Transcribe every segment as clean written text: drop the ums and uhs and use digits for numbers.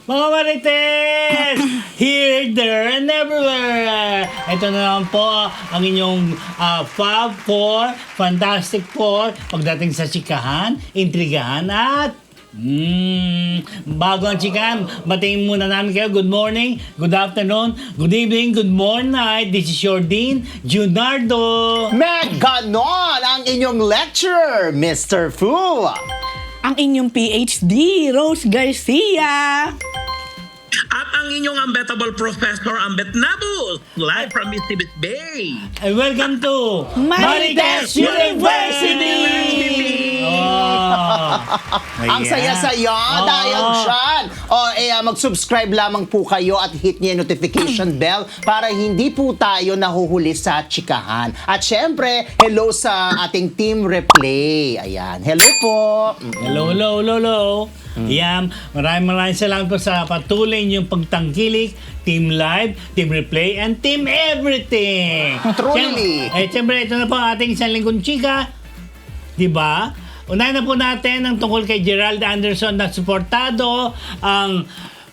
Mga Marites! Here, there, and everywhere! Ito na naman po ang inyong Fab Four, Fantastic Four, pagdating sa chikahan, intrigahan, at bago ang chikahan, batiin muna namin kayo. Good morning, good afternoon, good evening, good morning, night. This is your Dean, Junardo. Ganon ang inyong lecturer, Mr. Fu. Ang inyong PhD, Rose Garcia. At ang inyong unbettable professor, Ambet Nabus, live from Mississippi Bay. And welcome to Marites University! Ang saya-saya dahil dyan. Mag-subscribe lamang po kayo at hit niyo yung notification bell para hindi po tayo nahuhuli sa chikahan. At syempre, hello sa ating team replay. Ayan, hello po. Hello, hello, hello, hello. Yan, maraming salamat po sa patuloy niyong pagtangkilik, Team Live, Team Replay, and Team Everything. Truly. Siyempre, ito na po ang ating isang linggong chika. Diba? Unahin na po natin ang tungkol kay Gerald Anderson na suportado ang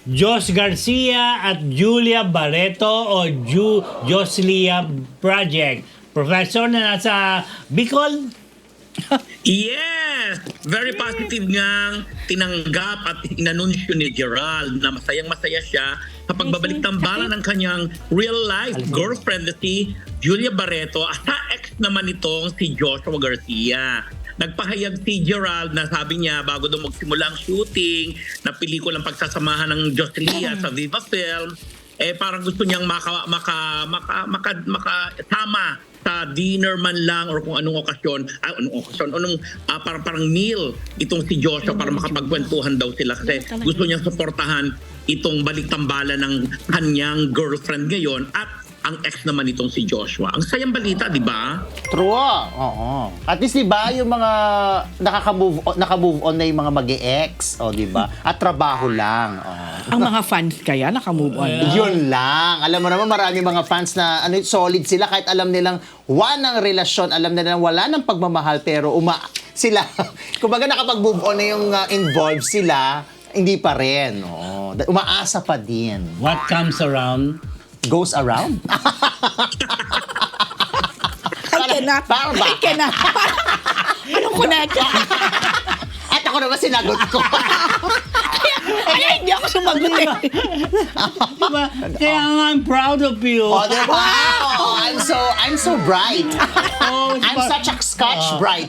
Jos Garcia at Julia Barreto o Joslia Project. Professor na nasa Bicol. Yes! Very positive ngang tinanggap at inanunsyo ni Gerald na masayang-masaya siya sa pagbabalik tambala ng kanyang real-life girlfriend na si Julia Barreto at sa ex naman nitong si Joshua Garcia. Nagpahayag si Gerald na sabi niya bago daw magsimula ang shooting na pelikulang pagsasamahan ng Joslia sa Viva Film, parang gusto niyang makasama sa dinner man lang or kung anong parang meal itong si Joshua para makapagkwentuhan daw sila kasi gusto niyang suportahan itong baliktambala ng kanyang girlfriend ngayon at ang ex naman itong si Joshua. Ang sayang balita, di ba? True. Oo. At least, di ba, yung mga naka-move on na yung mga mag-ex, di ba? At trabaho lang. Ang mga fans kaya nakamove on na. Yun lang. Alam mo naman, marami mga fans na solid sila kahit alam nilang walang relasyon, alam nilang wala ng pagmamahal, pero sila, kumbaga nakapag-move on na yung involved sila, hindi pa rin. Umaasa pa din. What comes around Goes around? I cannot. I cannot. Anong connection? At ako naman sinagot ko. Ay, hindi ako sumagot eh. diba? Kaya nga, I'm proud of you. Diba? I'm so bright. I'm such a scotch bright.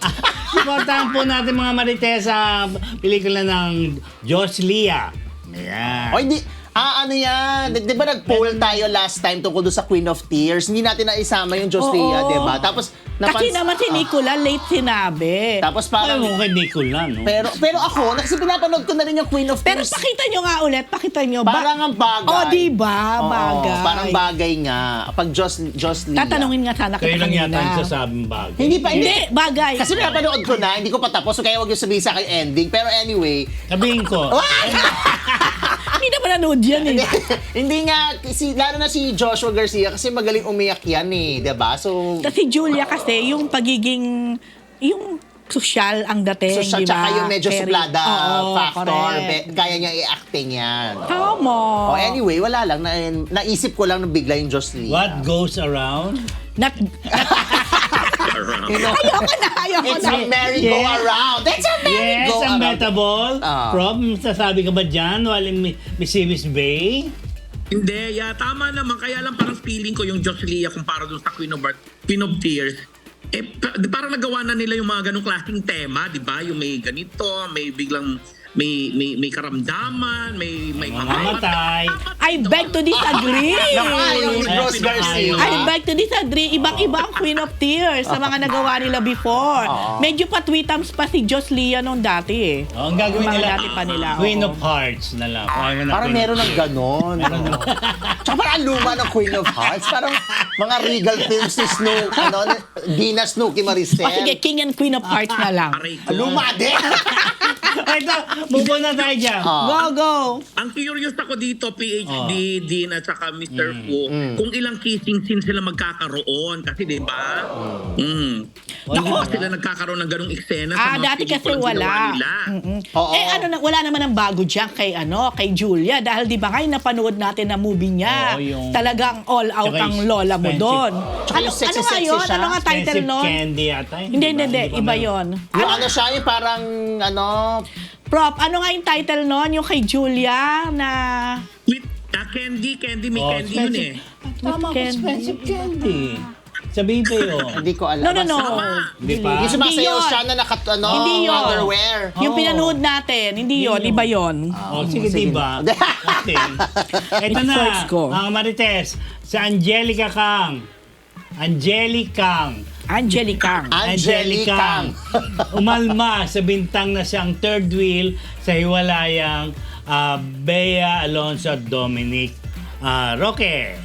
Supportahan po natin mga Marites sa pelikula ng Joslia. Ayan. Hindi. Ano yan? Di ba nag-poll tayo last time tungkol doon sa Queen of Tears? Hindi natin naisama yung Joslia, di ba? Tapos, kasi naman si Nicola late sinabi. Tapos parang... Ay, kay Nicola, no? Pero ako, kasi pinapanood ko na rin yung Queen of Pero Tears. pakita nyo nga ulit, pakita nyo. Parang ang bagay. Diba? Bagay. Parang bagay nga. Pag Joslia. Tatanungin nga sana kita Kayo lang kanina. yata ang sasabing bagay. Hindi, bagay. Kasi pinapanood ko na, hindi ko pa tapos, so kaya wag yung sabihin sa akin ending. Pero anyway... Sabihin ko. Hindi naman nanood yan eh. Hindi nga, lalo na si Joshua Garcia kasi magaling umiyak yan eh, diba? So, Si Julia kasi, yung pagiging, yung social ang dating, so di ba? tsaka yung medyo suplada factor, correct. kaya niya i-acting yan. Tama. Anyway, wala lang, naisip ko lang na bigla yung Joslia. What goes around? Ayoko It's na. a merry-go-around. It's a Yes, merry-go-around. ang metabol. Ah. Prob, sasabi ka ba dyan while in Mississippi Bay? Hindi, tama naman. Kaya lang parang feeling ko yung Joslia kumpara doon sa Queen of Tears. Parang nagawa na nila yung mga ganong klaseng tema, di ba? Yung may ganito, may biglang may karamdaman, may Mamamatay. I beg to disagree. Ayaw ni Rose Garcia. I beg to disagree. Ibang-ibang Queen of Tears sa mga nagawa nila before. Medyo patwitams pa si Joslia nung dati eh. Ang gagawin Mga nila, dati pa nila. Queen of Hearts na lang. Parang meron ng ganon. Tsaka parang ang luma ng Queen of Hearts. Parang mga regal films ni Dina Snooki Maricel. O sige, King and Queen of Hearts na lang. Aray ko. Luma din. Ito, move on na tayo dyan. Go. Ang curious ako dito, PhD, Dean at saka Mr. Fu, kung ilang kissing scene sila magkakaroon. Kasi di ba? Hindi sila nagkakaroon ng ganung eksena sa mga Dati kasi pelikulang ginawa wala. nila. Oo. Wala naman ang bago diyan kay Julia dahil 'di ba ngayon napanood natin na movie niya. Oo, yung- Talagang all out Tsaka ang yung lola mo expensive. doon. Tsaka yung Ano sexy nga yun? siya. Ano nga title Expensive nun? candy yata. Hindi, iba man- yon. Yung ano siya, yung parang, ano, Prop, ano nga yung title nun? Yung kay Julia na... With candy, may candy yun eh. Tama ko, Candy. expensive candy. Sa Bibe yun. hindi ko alam. No. Basta- Di ba? Yung sumasayaw Hindi siya yun. na Hindi yun. underwear. Yung Oo. pinanood natin, hindi yon, Hindi iba yun. yon. Oh, sige, sige. diba? Kasi, eto na, I-search ko. mga Marites, sa Angelica Kang. Angelica Angelica. Umalma sa bintang na siyang third wheel sa hiwalayang Bea Alonso at Dominic Roque.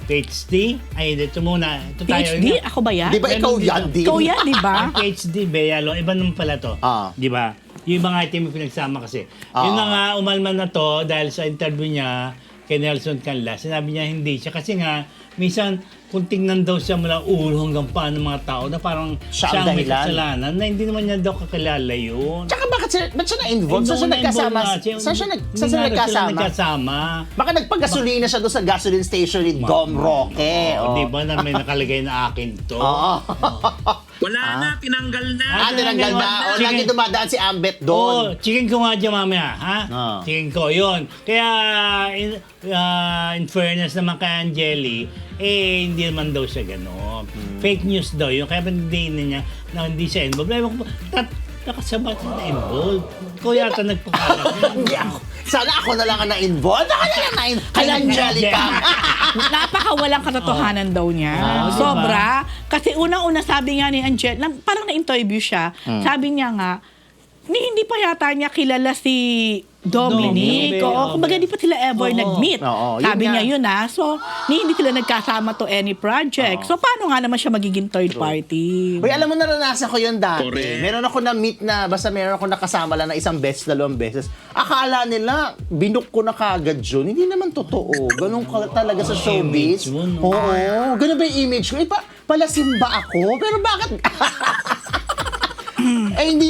PhD? Ay, ito muna. Ito tayo. PhD? Ako ba yan? Di ba ikaw yan, Din? Ikaw yan, di ba? Ang PhD, Bea Alonso. Iba naman pala to. Di ba? Yung mga item yung pinagsama kasi. Yun na nga, umalma na to dahil sa interview niya kay Nelson Canla. Sinabi niya hindi siya. Kasi nga, minsan, kung tingnan daw siya mula ulo hanggang paa ng mga tao na parang Siya ang siya ang may dahilan. kasalanan na hindi naman niya daw kakilala yun. Tsaka ba't siya na-involved? Saan siya nagkasama? Saan siya nagkasama? nagkasama? Baka nagpagasolina siya doon sa gasoline station ni Dom Roque. Oh, di ba na may nakalagay na akin to? Oo. Wala na, tinanggal na. Tinanggal na. O, Sige. lagi dumadaan si Ambet Oo, doon. chicken ko nga dyan mamaya, ha? Chicken ko, yun. Kaya, in fairness naman kay Angeli, hindi naman daw siya gano'n. Fake news daw yun. Kaya hindi niya na hindi siya involved. Ewan ko, nakasabat na involved. Ikaw yata nagpakalat. Hindi ako. Sana ako na lang ang na-involved. Ako na lang na-involved. Kay Angelica. Napakawalang katotohanan daw niya. Diba? Sobra. Kasi unang-una sabi nga ni Angel, parang na-interview siya, sabi niya nga, hindi pa yata niya kilala si Dominic. Oo, kumbaga di pa sila ever nag-meet. Oo, yun Sabi nga. niya yun So, hindi sila nagkasama to any project. So, paano nga naman siya magiging third party? Uy, alam mo, naranasan ko yun dati. Correct. Meron ako na-meet na, basta meron ako nakasama lang na isang beses, dalawang beses. Akala nila, binuk ko na kagad yun. Hindi naman totoo. Ganun ka talaga sa showbiz. Image mo, no? Oo, ganun ba yung image ko? Pala simba ako? Pero bakit? Hindi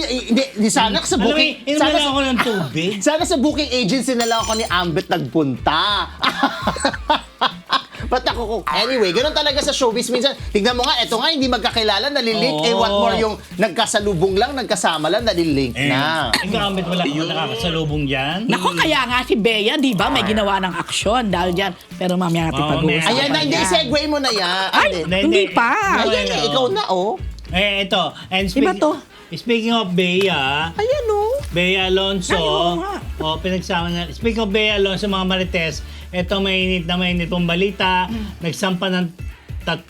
sana sa Alam mo, booking... inom na lang ako ng tubig. Sana sa booking agency na lang ako ni Ambet nagpunta. Ba't ako anyway, ganun talaga sa showbiz. Minsan, tignan mo nga, eto nga, hindi magkakilala, nalilink. Oo. What more yung nagkasalubong lang, nagkasama lang, nalilink na. Ikaw, Ambet, wala ka ba nakakasalubong dyan? Nako, kaya nga si Bea, di ba, may ginawa ng aksyon dahil dyan. Pero mamaya natin Oo, pag-uusapan Ayan na, hindi, yan. segue mo na yan. Ay, hindi pa. Ayan, Wala. ikaw na, oh. Ito. And Iba to. Speaking of Bea, Ayan, oh. Bea Alonso, Ay, oo nga. pinagsama na. Speaking of Bea Alonso, mga Marites, ito mainit pong balita. Nagsampa ng 3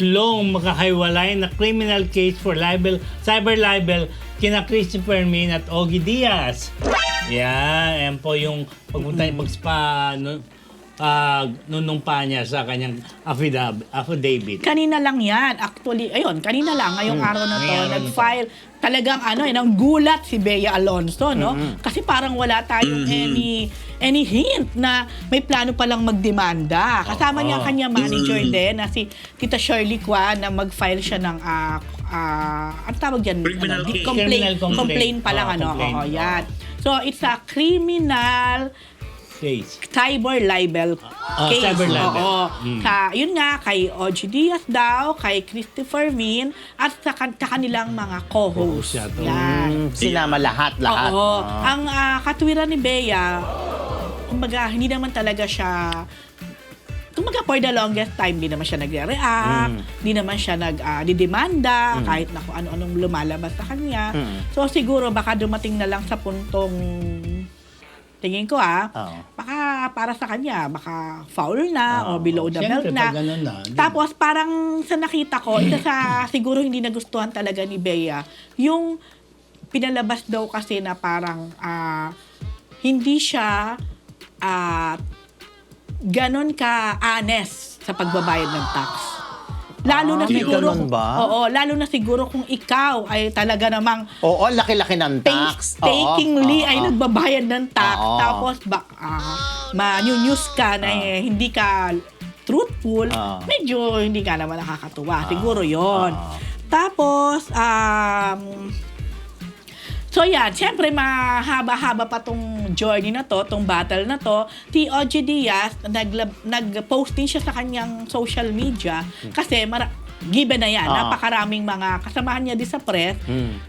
magkakaiwalay na criminal case for cyber libel kina Christopher Min at Ogie Diaz. Yan po yung pagpunta nunumpa niya sa kanyang affidavit. Kanina lang yan. Actually, ayun, kanina lang, ngayong araw na to, Ngayong araw na to. nag-file talagang nang gulat si Bea Alonso, no? Kasi parang wala tayong any hint na may plano palang magdemanda. Kasama niya ang kanya manager din na si Tita Shirley Kwan na mag-file siya ng ang tawag diyan, Criminal case. Criminal complaint. complaint pa lang, Complaint. Oo, yan. So, it's a criminal Case. cyber libel case. Cyber libel. Oo. Yun nga, kay Ogie Diaz daw, kay Christopher Min, at sa kanilang mga co-hosts. Co-host siya to. Yan. Sinama lahat. Oo. Ang katwiran ni Bea, kumbaga, hindi naman talaga siya, kumbaga, for the longest time, hindi naman siya nagre-react, hindi naman siya nag-didemanda, kahit na kung ano-anong lumalabas sa kanya. So, siguro, baka dumating na lang sa puntong tingin ko baka para sa kanya, baka foul na o below the belt Siyempre, na. pag ganun na, di ba? Tapos parang sa nakita ko, isa sa siguro hindi nagustuhan talaga ni Bea, yung pinalabas daw kasi na parang hindi siya ganon ka-honest sa pagbabayad ng tax. Lalo na may siguro, ganon ba? Oo, lalo na siguro kung ikaw ay talaga namang Oo, laki-laki ng tax. painstakingly Oo, ay oo. nagbabayad ng tax, Oo. tapos ma-news ka na hindi ka truthful, Oo. medyo hindi ka naman nakakatuwa. Siguro yon. Tapos, so yan, syempre mahaba-haba pa tong journey na to, tong battle na to. Si OG Diaz, nag-post din siya sa kanyang social media kasi given na yan, napakaraming mga kasamahan niya din sa press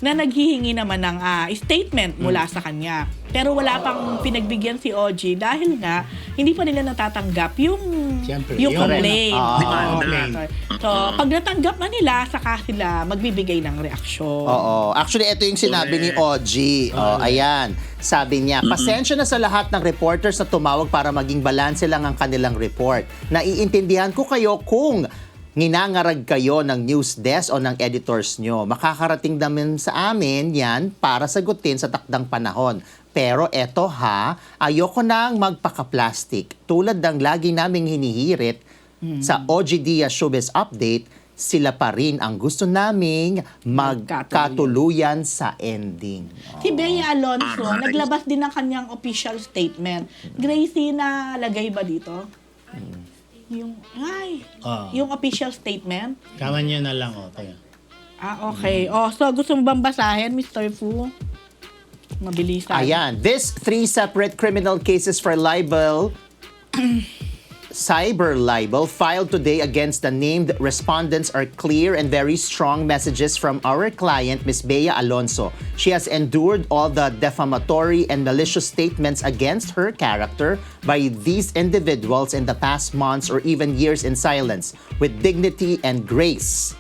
na naghihingi naman ng statement mula sa kanya. Pero wala pang pinagbigyan si OG dahil nga hindi pa nila natatanggap yung Siyempre, yung yun. complaint. Demanda. So, pag natanggap na nila, saka sila magbibigay ng reaksyon. Oo. Actually, ito yung sinabi ni OG. Ayan. Sabi niya, pasensya na sa lahat ng reporters na tumawag para maging balanse lang ang kanilang report. Naiintindihan ko kayo kung nginangarag kayo ng news desk o ng editors nyo. Makakarating naman sa amin yan para sagutin sa takdang panahon. Pero eto ayoko nang magpaka-plastic. Tulad ng lagi naming hinihirit sa OG Diaz Showbiz Update, sila pa rin ang gusto naming magkatuluyan sa ending. Si Bea Alonso, naglabas din ng kanyang official statement. Gracie, na lagay ba dito? Yung official statement? Kama nyo na lang, okay. Okay. So gusto mo bang basahin, Mr. Fu? Mabilisan. Ayan. These 3 separate criminal cases for libel, cyber libel, filed today against the named respondents are clear and very strong messages from our client, Ms. Bea Alonso. She has endured all the defamatory and malicious statements against her character by these individuals in the past months or even years in silence, with dignity and grace.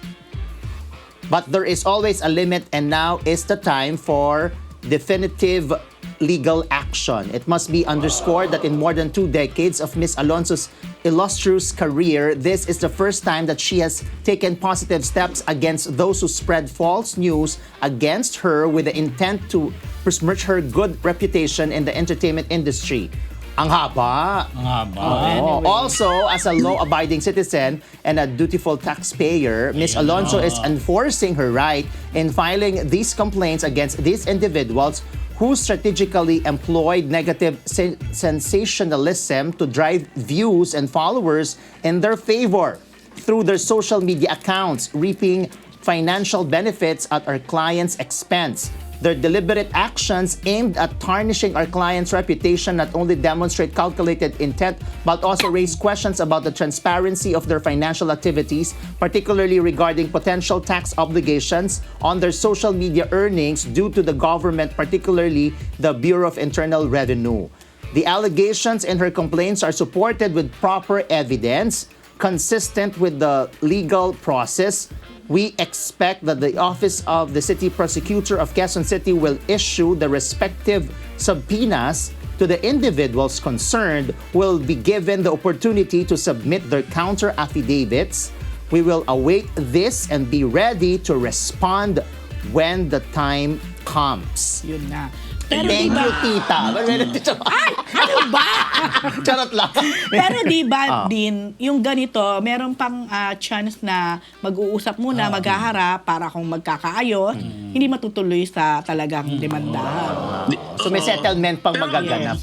But there is always a limit, and now is the time for definitive legal action. It must be underscored that in more than 2 decades of Ms. Alonso's illustrious career, this is the first time that she has taken positive steps against those who spread false news against her with the intent to besmirch her good reputation in the entertainment industry. Ang haba. Ang haba. Oo. Also, as a law-abiding citizen and a dutiful taxpayer, Ms. Alonso is enforcing her right in filing these complaints against these individuals who strategically employed negative sensationalism to drive views and followers in their favor through their social media accounts, reaping financial benefits at our clients' expense. Their deliberate actions aimed at tarnishing our client's reputation not only demonstrate calculated intent, but also raise questions about the transparency of their financial activities, particularly regarding potential tax obligations on their social media earnings due to the government, particularly the Bureau of Internal Revenue. The allegations in her complaints are supported with proper evidence, consistent with the legal process. We expect that the Office of the City Prosecutor of Quezon City will issue the respective subpoenas to the individuals concerned, will be given the opportunity to submit their counter affidavits. We will await this and be ready to respond when the time comes. Yun na. Pero Thank diba, you, tita. Ay! Ano ba? Charot lang. Pero di ba din, yung ganito, meron pang chance na mag-uusap muna, maghaharap para kung magkakaayos, hindi matutuloy sa talagang demandahan. So may settlement pang magaganap.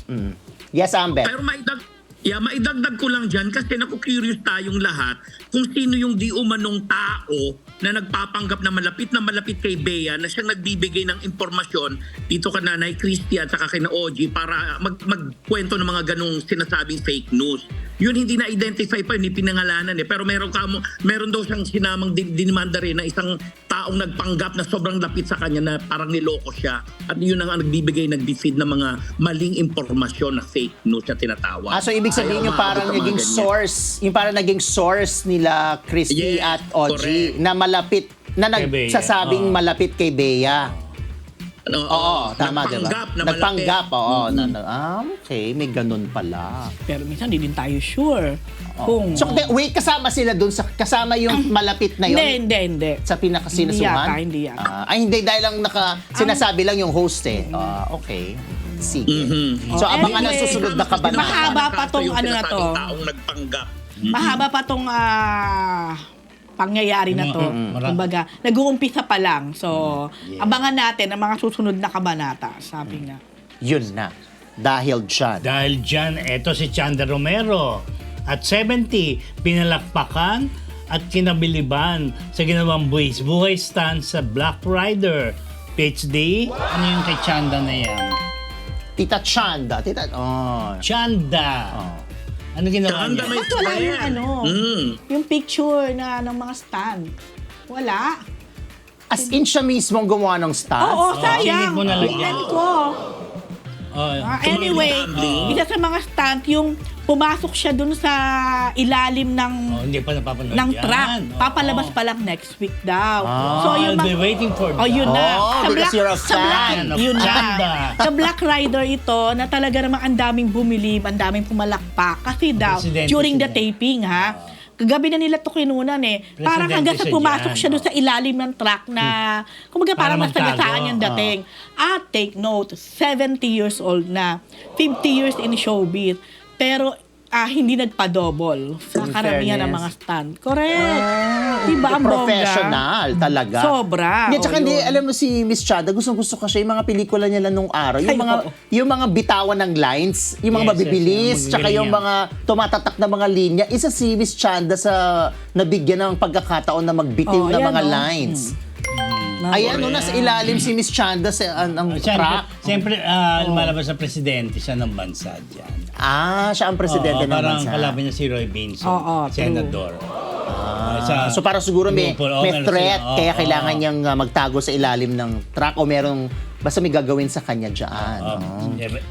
Yes, Amber. Pero maidagdag ko lang dyan kasi naku-curious tayong lahat kung sino yung di umanong tao na nagpapanggap na malapit kay Bea na siyang nagbibigay ng impormasyon dito ka Nanay Christy at saka kay na OG para magkwento ng mga ganong sinasabing fake news. Yun hindi na-identify pa, hindi pinangalanan pero meron daw siyang sinamang dinimanda rin na isang taong nagpanggap na sobrang lapit sa kanya na parang niloko siya at yun ang nagbibigay, nag-defeed ng mga maling impormasyon na fake news na tinatawag. So ibig sabihin yung parang naging source, yung parang naging source nila Christy Yes, at OG correct. na malapit, na Kay Bea. nagsasabing malapit kay Bea. Oo, tama diba? Nagpanggap, oo. Okay, may ganun pala. Pero minsan hindi din tayo sure kung... So, wait, kasama sila dun sa, kasama yung malapit na yun? Hindi. Sa pinakasinasuhan? Hindi yata. Hindi, dahil lang sinasabi lang yung host eh. Okay. Sige. So, abangan ang susunod na kabanata. Mahaba pa tong ano na to. Taong nagpanggap. Mahaba pa tong pangyayari na to. Kumbaga, nag-uumpisa pa lang. So, abangan natin ang mga susunod na kabanata, sabi nga. Yun na. Dahil dyan. Eto si Chanda Romero. At 70, pinalakpakan at kinabiliban sa ginawang buhay stunt sa Black Rider. PhD, ano yung kay Chanda na yan? Tita Chanda. Chanda! Oh. Ano ginawa Chanda niya? may Bakit wala yung square. ano? Yung picture ng mga stand. Wala. As in siya mismo ang gumawa ng stats? Oo, sayang. Sinip mo na lang Tingnan yan. ko. Oh, Anyway, Tumabi. isa sa mga stunt, yung pumasok siya dun sa ilalim ng hindi pa napapanood ng yan. truck. Oo. Papalabas pa lang next week daw. I'll be waiting for that. Oh, yun na. Oh, because you're a fan of Yun Chanda. na. Sa Black Rider ito, na talaga namang ang daming bumili, ang daming pumalakpak. Kasi daw, Presidente during the siya. taping, kagabi na nila to kinunan Parang Presidente hanggang sa siya pumasok dyan, siya doon sa ilalim ng truck na, kumbaga Para parang masagasaan magtago, yung dating. At take note, 70 years old na, 50 years in showbiz. Pero hindi nagpa-double sa In karamihan ng fairness. mga stunt. Correct. Diba ang bongga? Professional talaga. Sobra. Hindi, tsaka Oo, hindi, yun. alam mo si Miss Chada, gustong-gusto ko siya yung mga pelikula niya lang nung araw. Yung Ay, mga oo. yung mga bitawan ng lines, yung mga Yes, mabibilis, yes, tsaka yung magaling mga tumatatak na mga linya. Isa si Miss Chada sa nabigyan ng pagkakataon na magbitiw Oh, na ayan, mga oh. lines. Ayan, no, nasa ilalim si Miss Chanda sa ang truck. Siyempre, lumalabas sa presidente siya ng bansa dyan. Siya ang presidente ng parang bansa. kalaban niya si Roy Binson, Oo, true. senador. So para siguro may meron threat, sila. kaya Oo, kailangan oo. niyang magtago sa ilalim ng truck o merong basta may gagawin sa kanya dyan.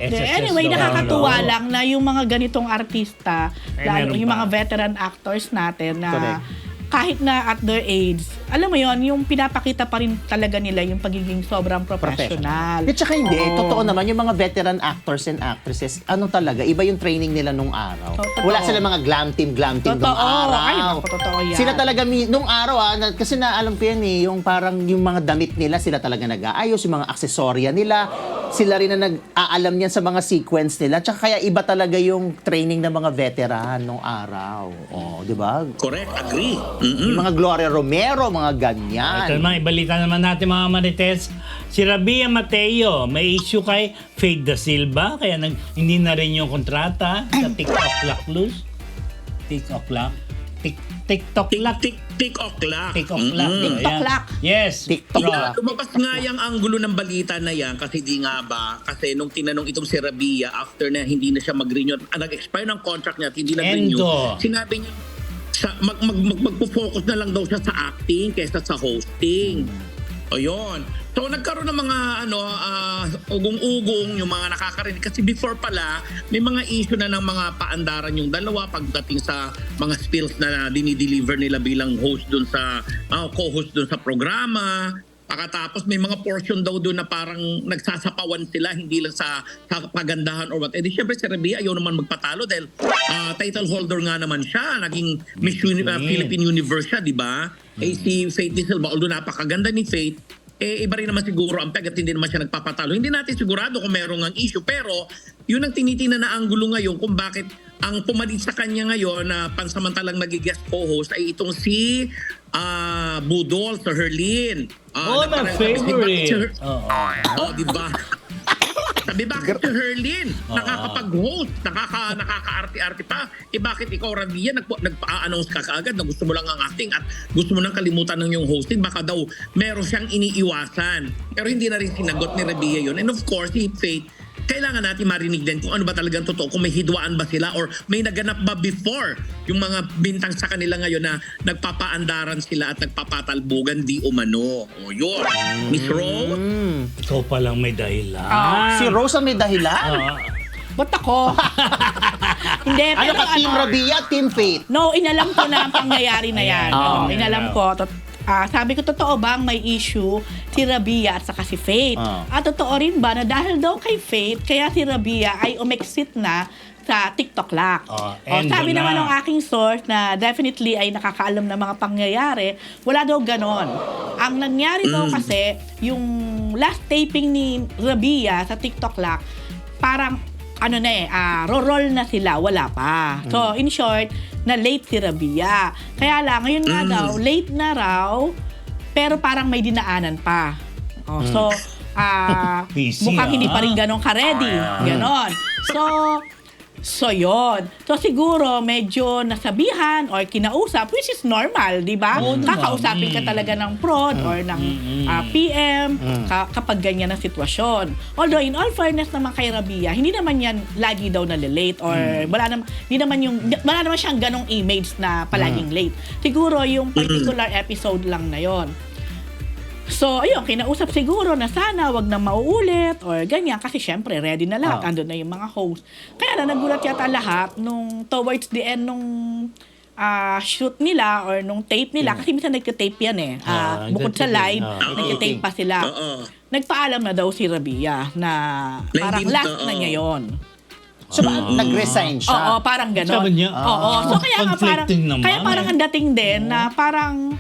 Anyway, nakakatuwa lang na yung mga ganitong artista, meron yung pa. mga veteran actors natin na Correct. kahit na at their age, alam mo yon, yung pinapakita pa rin talaga nila yung pagiging sobrang professional. At saka hindi, Oo. totoo naman, yung mga veteran actors and actresses, ano talaga, iba yung training nila nung araw. Totoo. Wala sila mga glam team nung Totoo. araw. Ay, naku, totoo yan. Sila talaga, nung araw kasi na alam ko yan yung parang yung mga damit nila, sila talaga nag-aayos, yung mga aksesorya nila, sila rin na nag-aalam niyan sa mga sequence nila. Tsaka kaya iba talaga yung training ng mga veteran nung araw. Oh, di ba? Correct, agree. Yung mga Gloria Romero, mga ganyan. Ito naman, ibalita naman natin mga Marites. Si Rabia Mateo, may issue kay Faith Da Silva, kaya hindi na rin yung kontrata sa TikTok Lock Loose. TikTok Lock? TikTok Lock? TikTok Lock. TikTok Lock. TikTok Ayan. Lock. Yes. TikTok Bro. Lock. Lumabas nga yung anggulo ng balita na yan kasi di nga ba, kasi nung tinanong itong si Rabia after na hindi na siya mag-renew, nag-expire ng contract niya at hindi na-renew, Endo. sinabi niya magpo-focus na lang daw siya sa acting kaysa sa hosting. O yun. So nagkaroon ng mga ugong-ugong yung mga nakakarinig kasi before pala may mga issue na ng mga paandaran yung dalawa pagdating sa mga spills na dinideliver nila bilang host dun sa co-host dun sa programa. Pagkatapos may mga portion daw doon na parang nagsasapawan sila hindi lang sa pagandahan or what. Eh di syempre si Rabia ayaw naman magpatalo dahil title holder nga naman siya. Naging Miss Philippine Universe siya, di ba? Eh si Faith Da Silva, although napakaganda ni Faith, iba rin naman siguro ang peg at hindi naman siya nagpapatalo. Hindi natin sigurado kung merong ang issue. Pero yun ang tinitingnan na anggulo ngayon kung bakit ang pumalit sa kanya ngayon na pansamantalang nag-guest co-host ay itong si Budol sa Herlin. Oh, my favorite. Oo. Di ba? Sabi, bakit si Herlin? Nakakapag-host, nakaka-arte-arte pa. Bakit ikaw, Rabia, nagpa-announce ka kaagad na gusto mo lang ang acting at gusto mo nang kalimutan ng yung hosting? Baka daw meron siyang iniiwasan. Pero hindi na rin sinagot ni Rabia yun. And of course, si Faith, kailangan natin marinig din kung ano ba talagang totoo, kung may hidwaan ba sila or may naganap ba before yung mga bintang sa kanila ngayon na nagpapaandaran sila at nagpapatalbugan di umano. O yun, Miss Rose? Ikaw palang may dahilan. Si Rosa may dahilan? Ba't ako? Hindi, Ano pero ka, Team Rabia, Team Faith? No, inalam ko na ang pangyayari na yan. Inalam ko. Sabi ko, totoo bang may issue si Rabia at saka si Faith? At totoo rin ba na dahil daw kay Faith, kaya si Rabia ay umexit na sa TikTok Lock. Sabi na. naman ng aking source na definitely ay nakakaalam ng mga pangyayari, wala daw ganon. Ang nangyari daw kasi, yung last taping ni Rabia sa TikTok Lock, parang roll na sila, wala pa. So, in short, na late si Rabia. Kaya lang, ngayon nga daw, late na raw, pero parang may dinaanan pa. So, Busy, mukhang hindi pa rin ganun ka-ready. Ganon. So, So, yon. So, siguro, medyo nasabihan or kinausap, which is normal, di ba? Oo naman. Kakausapin ka talaga ng prod or ng PM kapag ganyan ang sitwasyon. Although, in all fairness naman kay Rabia, hindi naman yan lagi daw nalilate or wala naman siyang ganong image na palaging late. Siguro, yung particular episode lang na yon. So, ayun, kinausap siguro na sana wag na mauulit or ganyan kasi syempre ready na lahat. Andun na yung mga host. Kaya na nagulat yata lahat nung towards the end nung shoot nila or nung tape nila kasi minsan nagka-tape yan eh. Bukod sa live, nagka-tape pa sila. Nagpaalam na daw si Rabia na parang hindi- last na niya yon. So, nag-resign siya. Oo, parang gano'n. Sabi niya, Oo. So, kaya nga parang, conflicting naman. kaya parang ang dating din na parang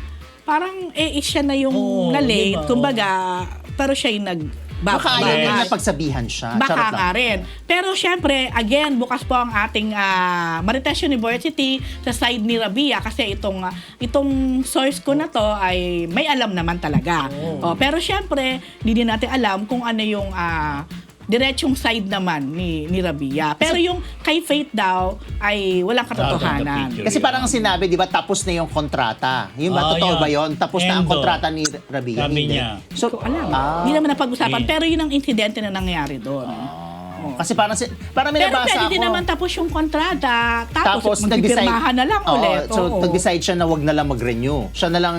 siya na yung Oo, na-late. diba? Kumbaga, pero siya yung Baka ayaw Yes. niya na pagsabihan siya. Baka Charot lang. nga rin. Pero syempre, again, bukas po ang ating Marites University sa side ni Rabia kasi itong source ko na to ay may alam naman talaga. Pero syempre, hindi din natin alam kung ano yung diretsong side naman ni Rabia. Pero yung kay Faith daw ay walang katotohanan. picture. Kasi parang sinabi, di ba, tapos na yung kontrata. Yung ba, totoo yun. ba yun? Tapos na ang Endo. kontrata ni Rabia. Sabi Hindi. niya. So, Ko alam. Hindi naman napag-usapan. Eh. Pero yun ang insidente na nangyari doon. kasi parang, parang may Pero nabasa pwede ako. din naman tapos yung kontrata. Tapos nag-decide. magpipirmahan na lang Oo, ulit. so, Oo. nag-decide siya na wag na lang mag-renew. Siya na lang,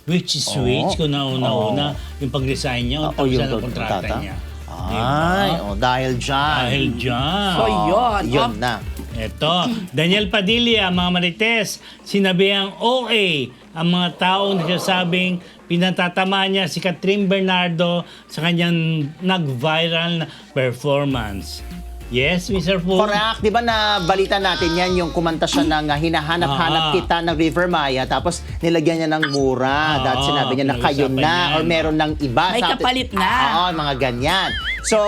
Which is which, kung nauna-una, yung pag-resign niya, Oo, tapos yung na kontrata niya. dahil dyan. Dahil dyan. So, yun. Yun na. Eto, Daniel Padilla, mga Marites, sinabi ang OA ang mga taong nagsasabing pinatatama niya si Catherine Bernardo sa kanyang nag-viral na performance. Yes, Mr. Fu? Correct. Di ba na balita natin yan, yung kumanta siya ng hinahanap-hanap kita ng River Maya, tapos nilagyan niya ng mura. Dahil sinabi niya na kayo pinag-usapan na niya, or meron ng iba. May Sabi- kapalit na. Oo, mga ganyan. So,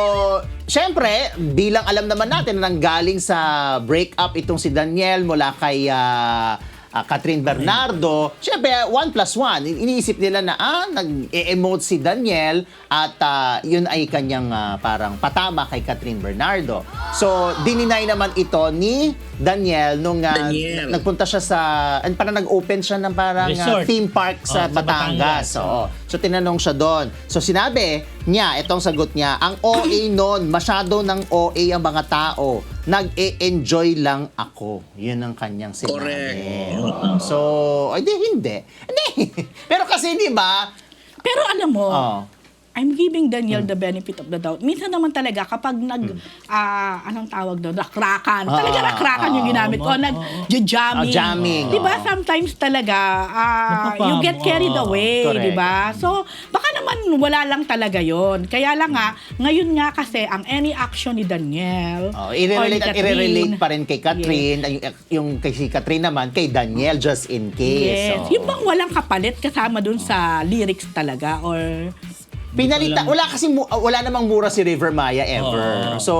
syempre, bilang alam naman natin na nanggaling sa breakup itong si Daniel mula kay Catherine Bernardo, syempre, 1+1. Iniisip nila na, nag-emote si Daniel at yun ay kanyang parang patama kay Catherine Bernardo. So, dininay naman ito ni Daniel nung Daniel. nagpunta siya sa, parang nag-open siya ng parang Resort. theme park sa Sa Batangas. Batangas. Oo. So, tinanong siya doon. So, sinabi niya, itong sagot niya, ang OA noon, masyado ng OA ang mga tao. Nag-e-enjoy lang ako. Yun ang kanyang sinabi. Correct. So, ay, hindi. Pero kasi, di ba? Pero alam mo, Oh. I'm giving Daniel the benefit of the doubt. Minsan naman talaga kapag anong tawag doon, rakrakan. Talaga rakrakan yung ginamit ko. Nag-jamming. Jamming. Di ba? Sometimes talaga, you get carried away. Correct. Di ba? So, baka naman wala lang talaga yon. Kaya lang nga, ngayon nga kasi, ang any action ni Daniel, or ni I-relate at Catherine, i-relate pa rin kay Catherine. Yung kay si Catherine naman, kay Daniel, just in case. Yes. Oh. Yung bang walang kapalit kasama dun sa lyrics talaga or Pinalita, wala namang mura si River Maya ever. Oo. So,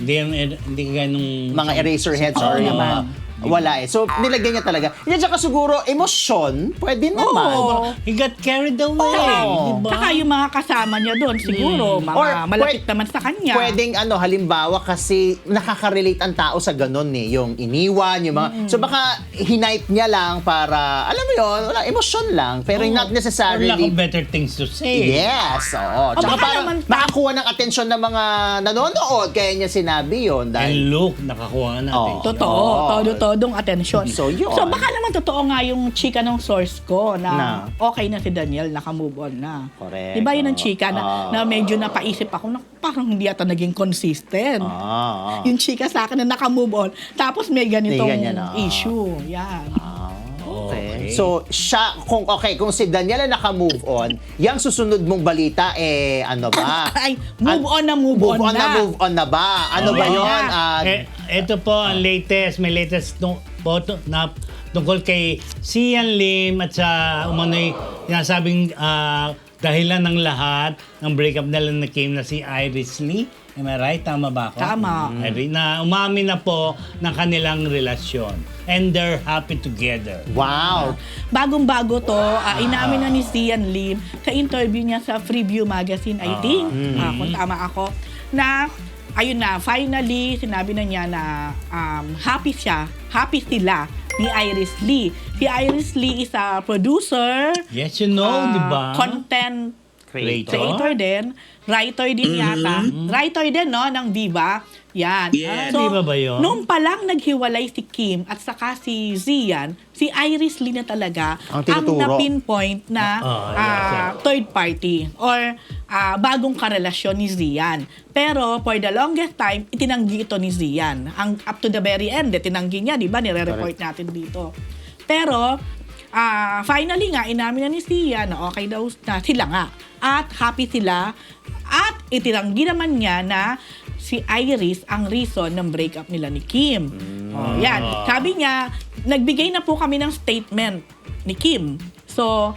Hindi ka ganun... mga eraser heads or yung mga wala eh. So, nilagyan niya talaga. Yan, tsaka siguro, emosyon, pwede naman. Oo. He got carried away. Oo. Diba? Saka yung mga kasama niya doon, siguro, mga Or malapit naman sa kanya. Pwedeng halimbawa kasi nakaka-relate ang tao sa ganun eh, yung iniwan, yung mga so baka hinipe niya lang para alam mo yon, wala emosyon lang, pero not Or lack necessarily of better things to say. yes, oo. O Tsaka baka parang naman makakuha ng atensyon ng mga nanonood, kaya niya sinabi yon And dahil look, nakakuha natin. Oo. Totoo, todo-todong atensyon. So, yun. So, baka naman totoo nga yung chika ng source ko na Na? okay na si Daniel, naka-move on na. Correct. Diba yun ang Oo. chika na medyo napaisip ako na parang hindi ata naging consistent. Yung chika sa akin na naka-move on, tapos may ganitong May ganyan, issue. Yan. Okay. So, kung si Daniel na naka-move on, yung susunod mong balita, ano ba? Ay, move on na. Move on na ba? Ano ba Okay. yun? Ito po ang may latest photo na tungkol kay Sian Lim at sa umano'y sinasabing dahilan ng lahat ng breakup nila na came na si Iris Lee. Am I right? Tama ba ako? Tama. Iris, na umamin na po ng kanilang relasyon. And they're happy together. Wow. Bagong-bago to, inamin na ni Sian Lim sa interview niya sa Freeview Magazine, I think, kung tama ako, na ayun na, finally, sinabi na niya na happy sila ni Iris Lee. Si Iris Lee is a producer, Yes, you know, di ba? content Creator din, writer din yata. Writer din, no, ng Viva. Yan. Yes. Viva ba yun? Nung palang naghiwalay si Kim at saka si Zian, si Iris Lee na talaga Ang tinuturo. na-pinpoint na third party or bagong karelasyon ni Zian. Pero for the longest time, itinanggi ito ni Zian. Ang up to the very end, tinanggi niya, di ba? Nire-report natin dito. Pero, finally nga, inamin na ni Zian na okay daw na sila nga. At happy sila. At itinanggi naman niya na si Iris ang reason ng breakup nila ni Kim. Yan. Sabi niya, nagbigay na po kami ng statement ni Kim. So,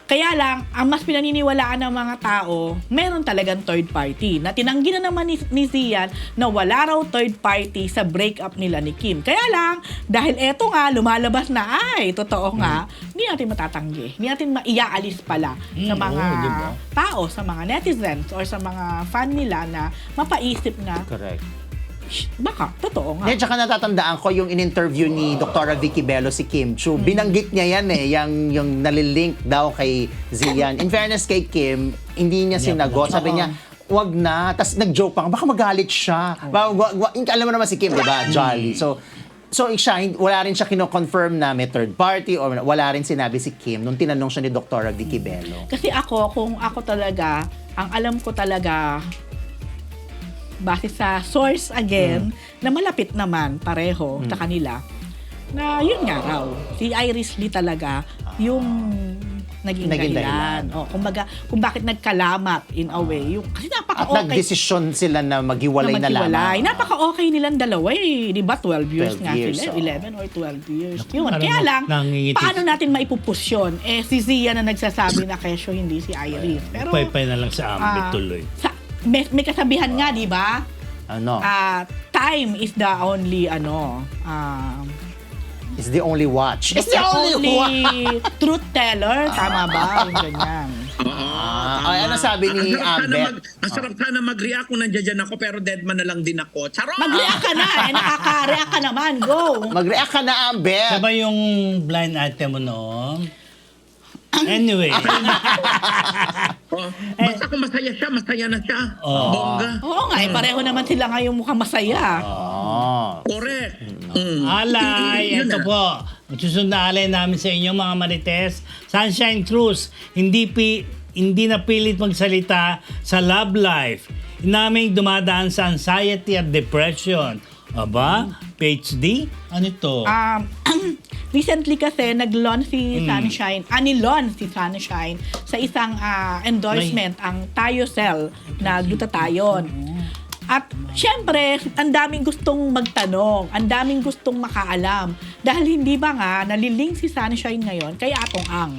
kaya lang, ang mas pinaniniwalaan ng mga tao, meron talagang third party. Na tinanggi na naman ni Zian na wala raw third party sa breakup nila ni Kim. Kaya lang, dahil eto nga, lumalabas na, totoo nga, hindi natin matatanggi. Hindi natin maiaalis pala sa mga diba? tao, sa mga netizens, or sa mga fan nila na mapaisip na, Correct. baka, totoo nga. Yan, tsaka natatandaan ko yung in-interview ni Dr. Vicky Bello si Kim Chu. Binanggit niya yan yung nalilink daw kay Zian. In fairness kay Kim, hindi niya sinagot. Sabi niya, wag na. Tapos nag-joke pa, baka magalit siya. Alam mo naman si Kim, di ba? Jolly. So siya, wala rin siya kino-confirm na may third party or wala rin sinabi si Kim nung tinanong siya ni Dr. Vicky Bello. Kasi kung ako talaga, ang alam ko talaga, base sa source again, na malapit naman pareho sa kanila, na yun nga raw, si Iris Lee talaga yung naging dahilan. Kumbaga, kung bakit nagkalamat in a way. Kasi At napaka-okay. nagdesisyon sila na maghiwalay na lamang. Napaka-okay nilang dalawa eh. Di ba? 12 years 12 nga years, sila. oo. 11 or 12 years. Yun. parang Kaya lang, nangingitis. paano natin maipupus yun? Si Zia na nagsasabi na kesyo hindi si Iris. Pero, Pay na lang sa ambit tuloy. may kasabihan nga, di ba? Ano? Time is the only It's the only watch. it's the only truth teller. Tama ba? Yung ganyan. Ano sabi ni Ambet? Ang sarap sana mag-react kung nandiyan ako pero deadman na lang din ako. Charot! Mag-react ka na. Nakaka-react ka naman. Go! Mag-react ka na, Ambet. Siya ba yung blind item mo noon? Anyway. Basta kung masaya siya, masaya na siya. Bongga. Oo nga, pareho naman sila ngayong mukhang masaya. Correct. Alay, Yun ito na. po. Ang susunod na alay namin sa inyo mga Marites, Sunshine Cruz, hindi napilit magsalita sa love life. Inaming dumadaan sa anxiety at depression. Aba, PhD? Ano ito? Recently kasi nag-launch si Sunshine, ni-launch si Sunshine sa isang endorsement, ang Thiocel na glutathione. At syempre, ang daming gustong magtanong, ang daming gustong makaalam. Dahil hindi ba nga, nalilink si Sunshine ngayon kay Atong Ang.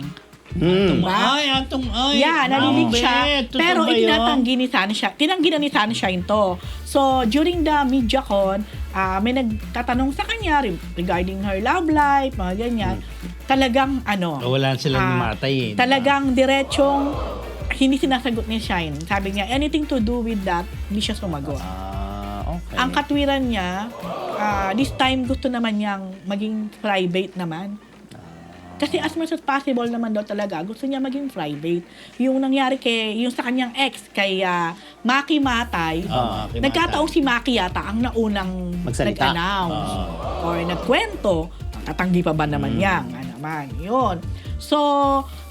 Atong ay. Yeah, nalilink siya. Totoo Pero ba yun? itinatanggi ni Sunshine. Tinanggi na ni Sunshine to. So, during the MediaCon, may nagtatanong sa kanya regarding her love life, mga ganyan. Talagang Wala silang namatay eh. Talagang diretsong hindi sinasagot ni Shine. Sabi niya, anything to do with that, hindi siya sumagot. Okay. Ang katwiran niya, this time gusto naman niyang maging private naman. Kasi as much as possible naman daw talaga, gusto niya maging private. Yung nangyari yung sa kanyang ex, kay Maki Matay, Maki nagkataong si Maki yata ang naunang Magsalita. nag-announce or nagkwento. Tatanggi pa ba naman niya? Nga naman, yun. So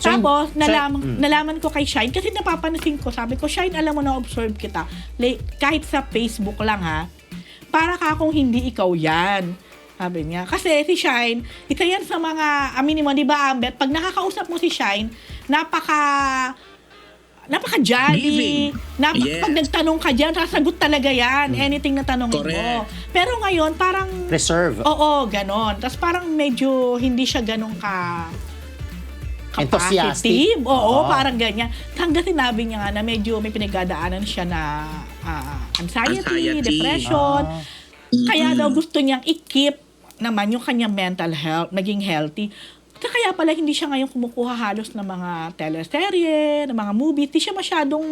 tapos, nalaman ko kay Shine, kasi napapansin ko, sabi ko, Shine, alam mo, na-observe kita. Kahit sa Facebook lang ha, para ka kung hindi ikaw yan. Sabi niya. Kasi si Shine, isa yan sa mga, aminin mo, di ba, Ambet, pag nakakausap mo si Shine, napaka-jolly. Yes. Pag nagtanong ka dyan, sasagot talaga yan. Anything na tanongin mo. Correct. Pero ngayon, parang... Reserve. Oo, ganon. Tapos parang medyo hindi siya ganun Enthusiastic. Oo, parang ganyan. Hanggang sinabi niya nga na medyo may pinagdadaanan siya na anxiety, depression. Kaya daw gusto niyang i-keep naman yung kanyang mental health, naging healthy. Kaya pala hindi siya ngayon kumukuha halos ng mga teleserye, ng mga movies. Hindi siya masyadong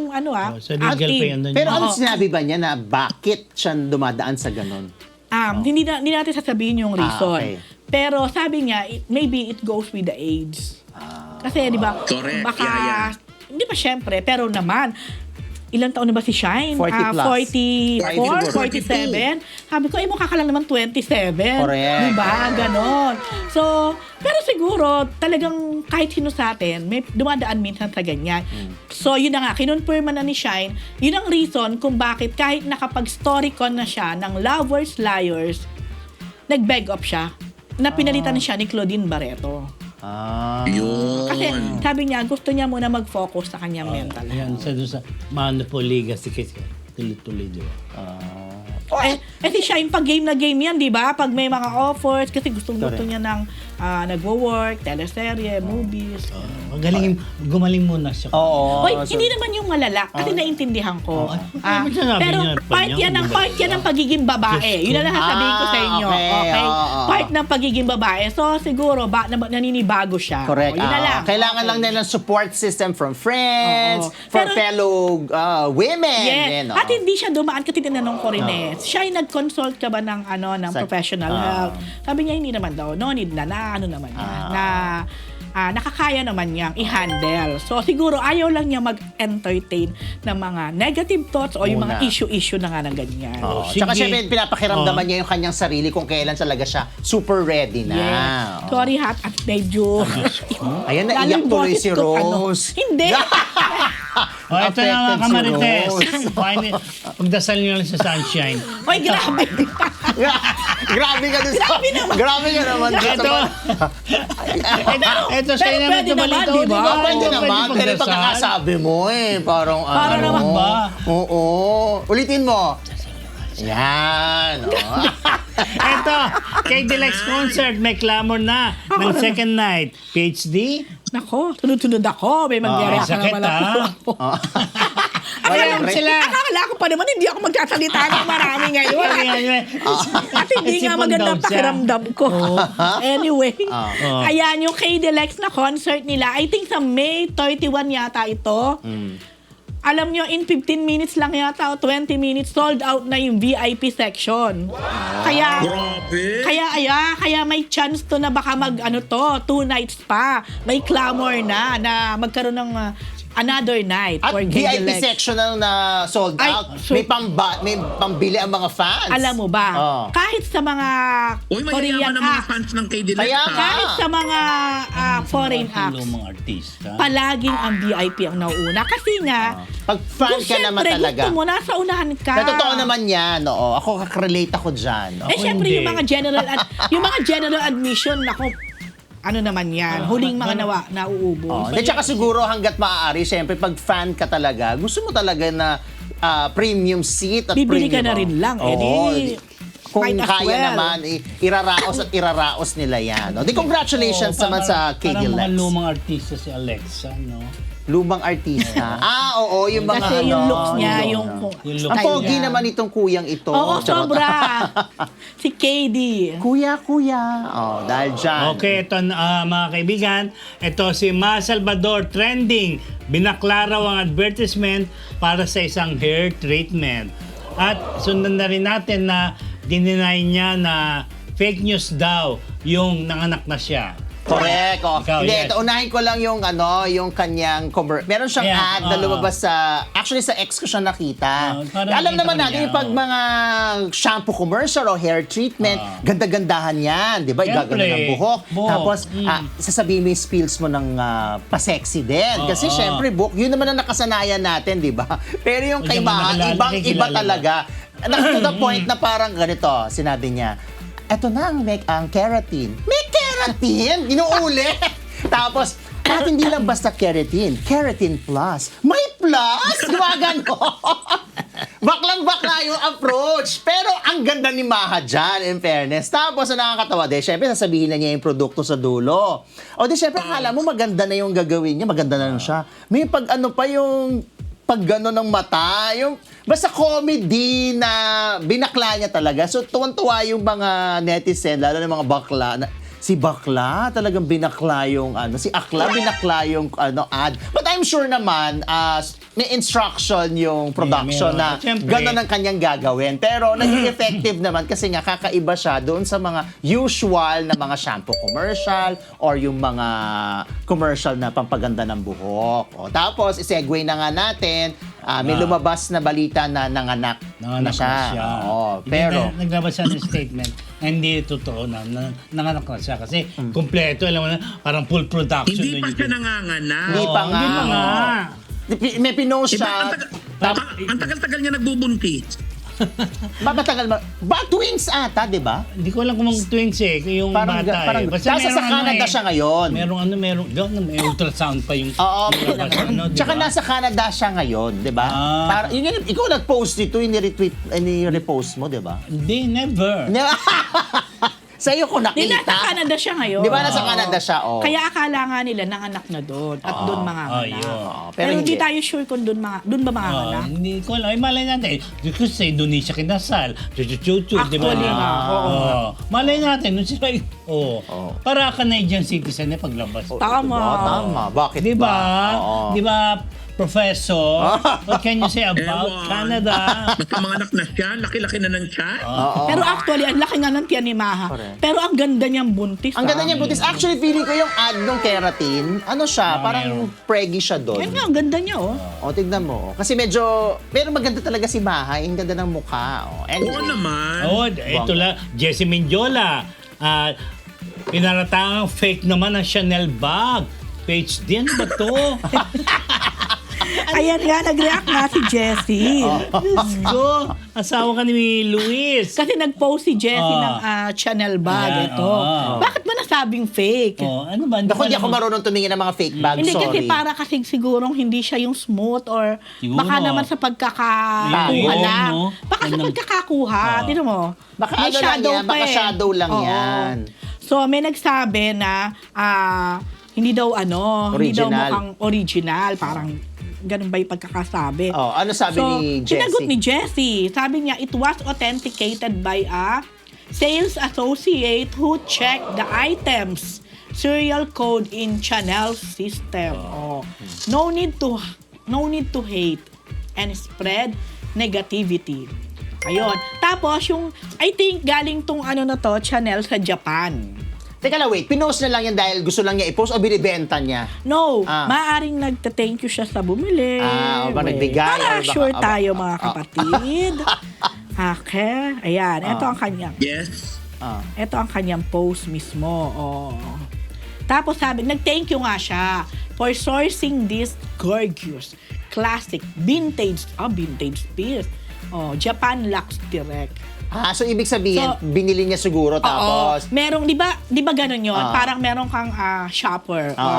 So, legal pa active. yan doon. Pero ano Oo. sinabi ba niya na bakit siya dumadaan sa ganun? Hindi natin sasabihin yung reason. okay. Pero sabi niya, maybe it goes with the age. Kasi, di ba, Correct. baka, Yeah. Hindi pa syempre, pero naman, ilang taon na ba si Shine? 40 plus. 44, 47. Sabi ko, mukha ka lang naman 27. Correct. Diba? Ganon. So, pero siguro, talagang kahit sino sa atin, may dumadaan minsan sa ganyan. So, yun na nga, kinonfirma na ni Shine, yun ang reason kung bakit kahit nakapag-storycon na siya ng Lovers, Liars, nag-beg up siya na pinalitan siya ni Claudine Barreto. Yun. Kasi sabi niya, gusto niya muna mag-focus sa kanyang mental health. Yan, sa Monopoly kasi tuloy-tuloy, di ba? Si Shine, pag game na game yan, di ba? Pag may mga offers, kasi gusto niya ng nagwo-work, teleserye, movies. Gumaling muna siya. Oo. Hoy, hindi naman yung malala, kasi naintindihan ko. Ano ba sinabi Pero niya? part yan ng pagiging babae. Diyos Yun na lang sasabihin ko sa inyo. okay. Oo. Part ng pagiging babae. So, siguro, naninibago siya. Correct. Yun na lang. Kailangan lang nila ng support system from friends, from Pero- fellow women. Yes. Yan, At hindi siya dumaan kasi tinanong ko rin siya ay nag-consult ka ba ng ng professional health? Sabi niya hindi naman daw. No need na naman niya. Nakakaya naman niyang i-handle. So siguro ayaw lang niya mag-entertain ng mga negative thoughts o yung mga Muna. issue na nga ng ganyan. Oo. Sige. Tsaka syempre, pinapakiramdaman niya yung kanyang sarili kung kailan talaga siya super ready na. Yes. Oo. Sorry hat at medyo. Ayan, naiyak Lalong tuloy boses si ko, Rose. Hindi. Ito na mga Affected si kamarites. Rose. Pagdasal nyo lang sa sunshine. Oy, grabe. Grabe ka dun sa... Grabe naman. Grabe ka naman. dun Ito. sa- Ito sa'yo Pero naman pwede naman, tumalito, di di ba? ba? Pwede naman, pero pagdasal. pagkakasabi mo parang Para ano. naman ba? Oo. Ulitin mo. Yan. Oh. Ito, kay Deluxe Concert, may clamor na ng second night. PhD? Nako, tunod-tunod ako. May mangyari Sakit, naman ako. Walang break. Akala ko pa naman hindi ako magsasalita ng marami ngayon. At hindi nga maganda pakiramdam ko. Anyway, ayan yung kay Deluxe na concert nila. I think sa May 31 yata ito. Alam nyo, in 15 minutes lang yata o 20 minutes, sold out na yung VIP section. Kaya, Grabe. kaya may chance to na baka 2 nights pa. May clamor na magkaroon ng another night At for VIP Gay Deluxe. section na sold Ay, out. so- may pambili ang mga fans. Alam mo ba, Oh. kahit sa mga Uy, Korean mayayaman ang mga acts, fans ng K-Deluxe. Kaya nga. kahit sa mga foreign acts, Lumang artista. palaging ang VIP ang nauuna. Kasi nga, Pag fan kung ka naman syempre talaga. gusto mo, nasa unahan ka. Na totoo naman yan. Oo. Ako kakrelate ako dyan. Eh, syempre, hindi. yung mga general admission, nako, ano naman yan, huling mga nauubos. Di tsaka siguro hanggat maaari, syempre pag fan ka talaga, gusto mo talaga na premium seat at Bibili ka premium. na rin lang, eh, Oo. di- Kung might as kaya well. naman, iraraos nila yan. Di congratulations naman sa Parang mga K-Deluxe. lumang artista si Alexa, no? Lumang artista. Oo, yung mga Kasi yung looks niya, yung Yung Ang look pogi niya. naman itong kuyang ito. Oo, Charot. sobra. Si KD. Kuya. Dahil dyan. Okay, ito mga kaibigan, ito si Ma Salvador trending. Binakla raw ang advertisement para sa isang hair treatment. At sundan na rin natin na dininay niya na fake news daw yung nanganak na siya. Correct. Oh. Ikaw, Hindi, yes. ito, unahin ko lang yung yung kanyang meron siyang Ayan, ad na oo. lumabas sa actually sa ex ko siya nakita. Parang Alam nakita naman ko natin niya, yung pag oo. mga shampoo commercial o hair treatment, ganda-gandahan yan, 'di ba? Siyempre. Igaganda ng buhok. Buhok. Tapos sasabihin mo yung spills mo ng pa-sexy din. Kasi Oo. syempre buhok, yun naman ang nakasanayan natin, 'di ba? Pero yung kay Hindi mo Maha, nakilala, iba nakikilala. talaga. To the point na parang ganito, sinabi niya, eto na ang keratin. May keratin? Inuuli. Tapos, at hindi lang basta keratin. Keratin Plus. May plus? Gumagano. Baklang-bakla yung approach. Pero ang ganda ni Maha dyan, in fairness. Tapos, ang nakakatawa din, syempre, sasabihin na niya yung produkto sa dulo. O di, syempre, akala mo maganda na yung gagawin niya. Maganda na lang siya. May pa yung pag gano'n ng mata, yung basta comedy na binakla niya talaga. So, tuwan-tuwa yung mga netizen, lalo na mga bakla, na si bakla talagang binakla yung si akla binakla yung ad. But I'm sure naman may instruction yung production meron. na Siyempre. gano'n ang kanyang gagawin. Pero naging effective naman kasi nga kakaiba siya doon sa mga usual na mga shampoo commercial or yung mga commercial na pampaganda ng buhok. O, tapos isegue na nga natin, may lumabas na balita na nanganak na siya. Oo, pero naglabas siya ng statement na hindi totoo na nanganak na siya kasi kumpleto, alam mo na, parang full production. Hindi na pa yun. siya nanganganak. Hindi pa nga. Hindi pa nga. May pinost Diba, siya. ang tagal-tagal niya nagbubuntis. Matagal ba twins ata, 'di ba? Hindi ko alam kung twins yung bata eh. Basta nasa merong Canada siya ngayon. Merong doon may ultrasound pa yung Oo. diba? Tsaka nasa Canada siya ngayon, 'di ba? Ah. Ikaw nag-post ito, ni-retweet, ni-repost mo, 'di ba? Hindi, never. Sa'yo ko Di nasa nakita. Canada siya ngayon. Di ba nasa Canada siya? Oh. Kaya akala nga nila nanganak na doon at doon manganganak. yun. Pero Pero hindi. hindi tayo sure kung doon ba manganganak. Hindi ko alam. Ay, malay natin. Kasi sa Indonesia kinasal. Chuchuchuchu, di ba? Actually nga, oo. Malay natin. Nung sila, para Canadian citizen na paglabas. Tama. Tama. Bakit Di ba? Oo. Di ba, Professor? What can you say about Ewan. Canada? Basta mga anak na siya, laki-laki na ng tiyan. Oo. Pero actually, ang laki nga ng tiyan ni Maha. Correct. Pero ang ganda niyang buntis. Ang ganda niya butis. Actually, feeling ko yung ad ng keratin, siya, parang meron. preggy siya doon. Ayun nga, ang ganda niya, oh. O, tignan mo. Kasi medyo, pero maganda talaga si Maha. Ang ganda ng mukha. Oo Anyway. naman. Ito lang. Jessie Mindiola. Pinaratangang fake naman ang Chanel bag. Page din ba to? Ayan nga, nag-react nga si Jessie. Diyos ko. Asawa ka ni Luis. Kasi nag-post si Jessie Ah. ng Chanel bag. Ayan, Ito. Bakit ba nasabing fake? Ano ba? Naku, di alam ako mo. marunong tumingin ng mga fake bag. Hindi Sorry. kasi para kasi sigurong hindi siya yung smooth or Siguro. baka naman sa pagkakakuha Yun, lang. no? Baka sa Ganun. pagkakakuha. Tignan mo. Baka May ano lang shadow yan, pa baka eh. shadow lang Oo. yan. So may nagsabi na hindi daw hindi daw Original. mukhang original. Parang ganun ba yung pagkakasabi. Oh, ano sabi ni Jessie? Sinagot ni Jessie. Sabi niya, it was authenticated by a sales associate who checked the items serial code in Chanel system. Oh. No need to hate and spread negativity. Ayun. Tapos yung I think galing tong Chanel sa Japan. Teka lang, wait. Pinost na lang yan dahil gusto lang niya i-post o binibenta niya? No, Ah. maaring nagta-thank you siya sa bumili. O ba nagbigay? Para Or baka- sure tayo mga kapatid. Okay. Ayan, ito ang kanyang. Yes. Ito ang kanyang post mismo. Oh. Tapos sabi, nag-thank you nga siya for sourcing this gorgeous, classic, vintage piece. Oh, Japan Lux Direct. So ibig sabihin, So, binili niya siguro tapos... Oo. Merong, di ba ganun yun? Parang meron kang shopper or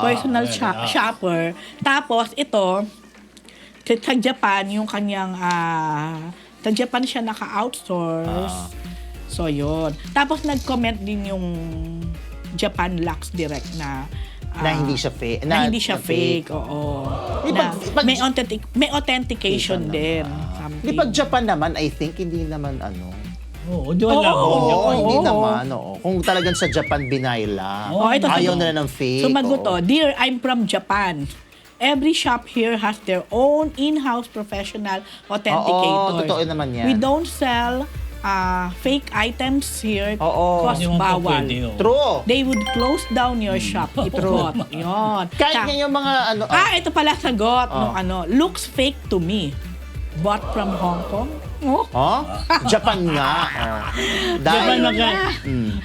personal shopper. Tapos ito, sa Japan, yung kanyang, sa Japan siya naka-outsource. So yun. Tapos nag-comment din yung Japan Lux Direct na hindi siya fake. na hindi siya fake. Oo. Di Na pag- may authentication din. Di pag Japan naman, I think, hindi naman Oo, di wala ko. hindi Oo. naman. Kung talagang sa Japan binayla, Oh, ito ayaw sagot. nila ng fake. Sumagot oo. Dear, I'm from Japan. Every shop here has their own in-house professional authenticator. Oo, totoo naman yan. We don't sell fake items here Oo. cause Hindi mo pa bawal. pwede, oh. True. They would close down your shop. Itrot. Yun. Kahit nga yung mga ito pala sagot nung looks fake to me. Bought from Hong Kong. Oh. Japan nga. Japan Dahil, maka...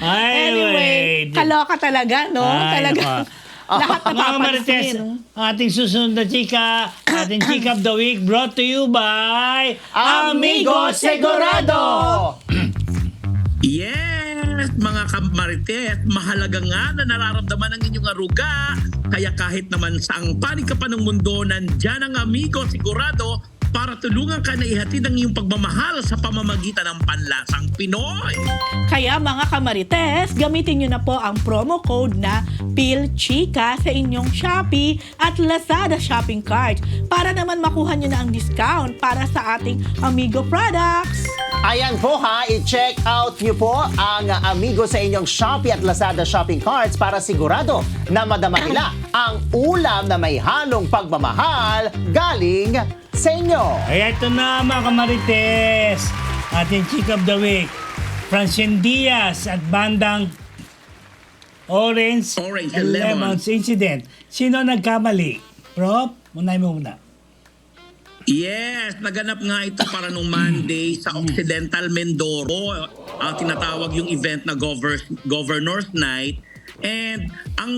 Anyway, kaloka talaga, no? Ay, Talaga. nako. Lahat Mga Marites, napapansin. ang ating susunod na chika, ating chika of the week brought to you by Amigo Segurado! Yes, mga kamarites, mahalaga nga na nararamdaman ang inyong aruga. Kaya kahit naman saang panig ka pa ng mundo, nandyan ang Amigo Sigurado para tulungan ka na ihatid ang iyong pagmamahal sa pamamagitan ng panlasang Pinoy. Kaya mga kamarites, gamitin nyo na po ang promo code na PILCHICA sa inyong Shopee at Lazada shopping cart para naman makuha nyo na ang discount para sa ating Amigo products. Ayan po ha, i-check out nyo po ang amigo sa inyong Shopee at Lazada shopping carts para sigurado na madama nila ang ulam na may halong pagmamahal galing sa inyo. Ay, ito na mga kamarites. Ating Chick of the Week. Francine Diaz at bandang Orange and and Lemon. Lemons incident. Sino nagkamali? Prof, munay mo muna. Yes, naganap nga ito para nung Monday sa Occidental Mindoro. Tinatawag yung event na Governor's Night. And ang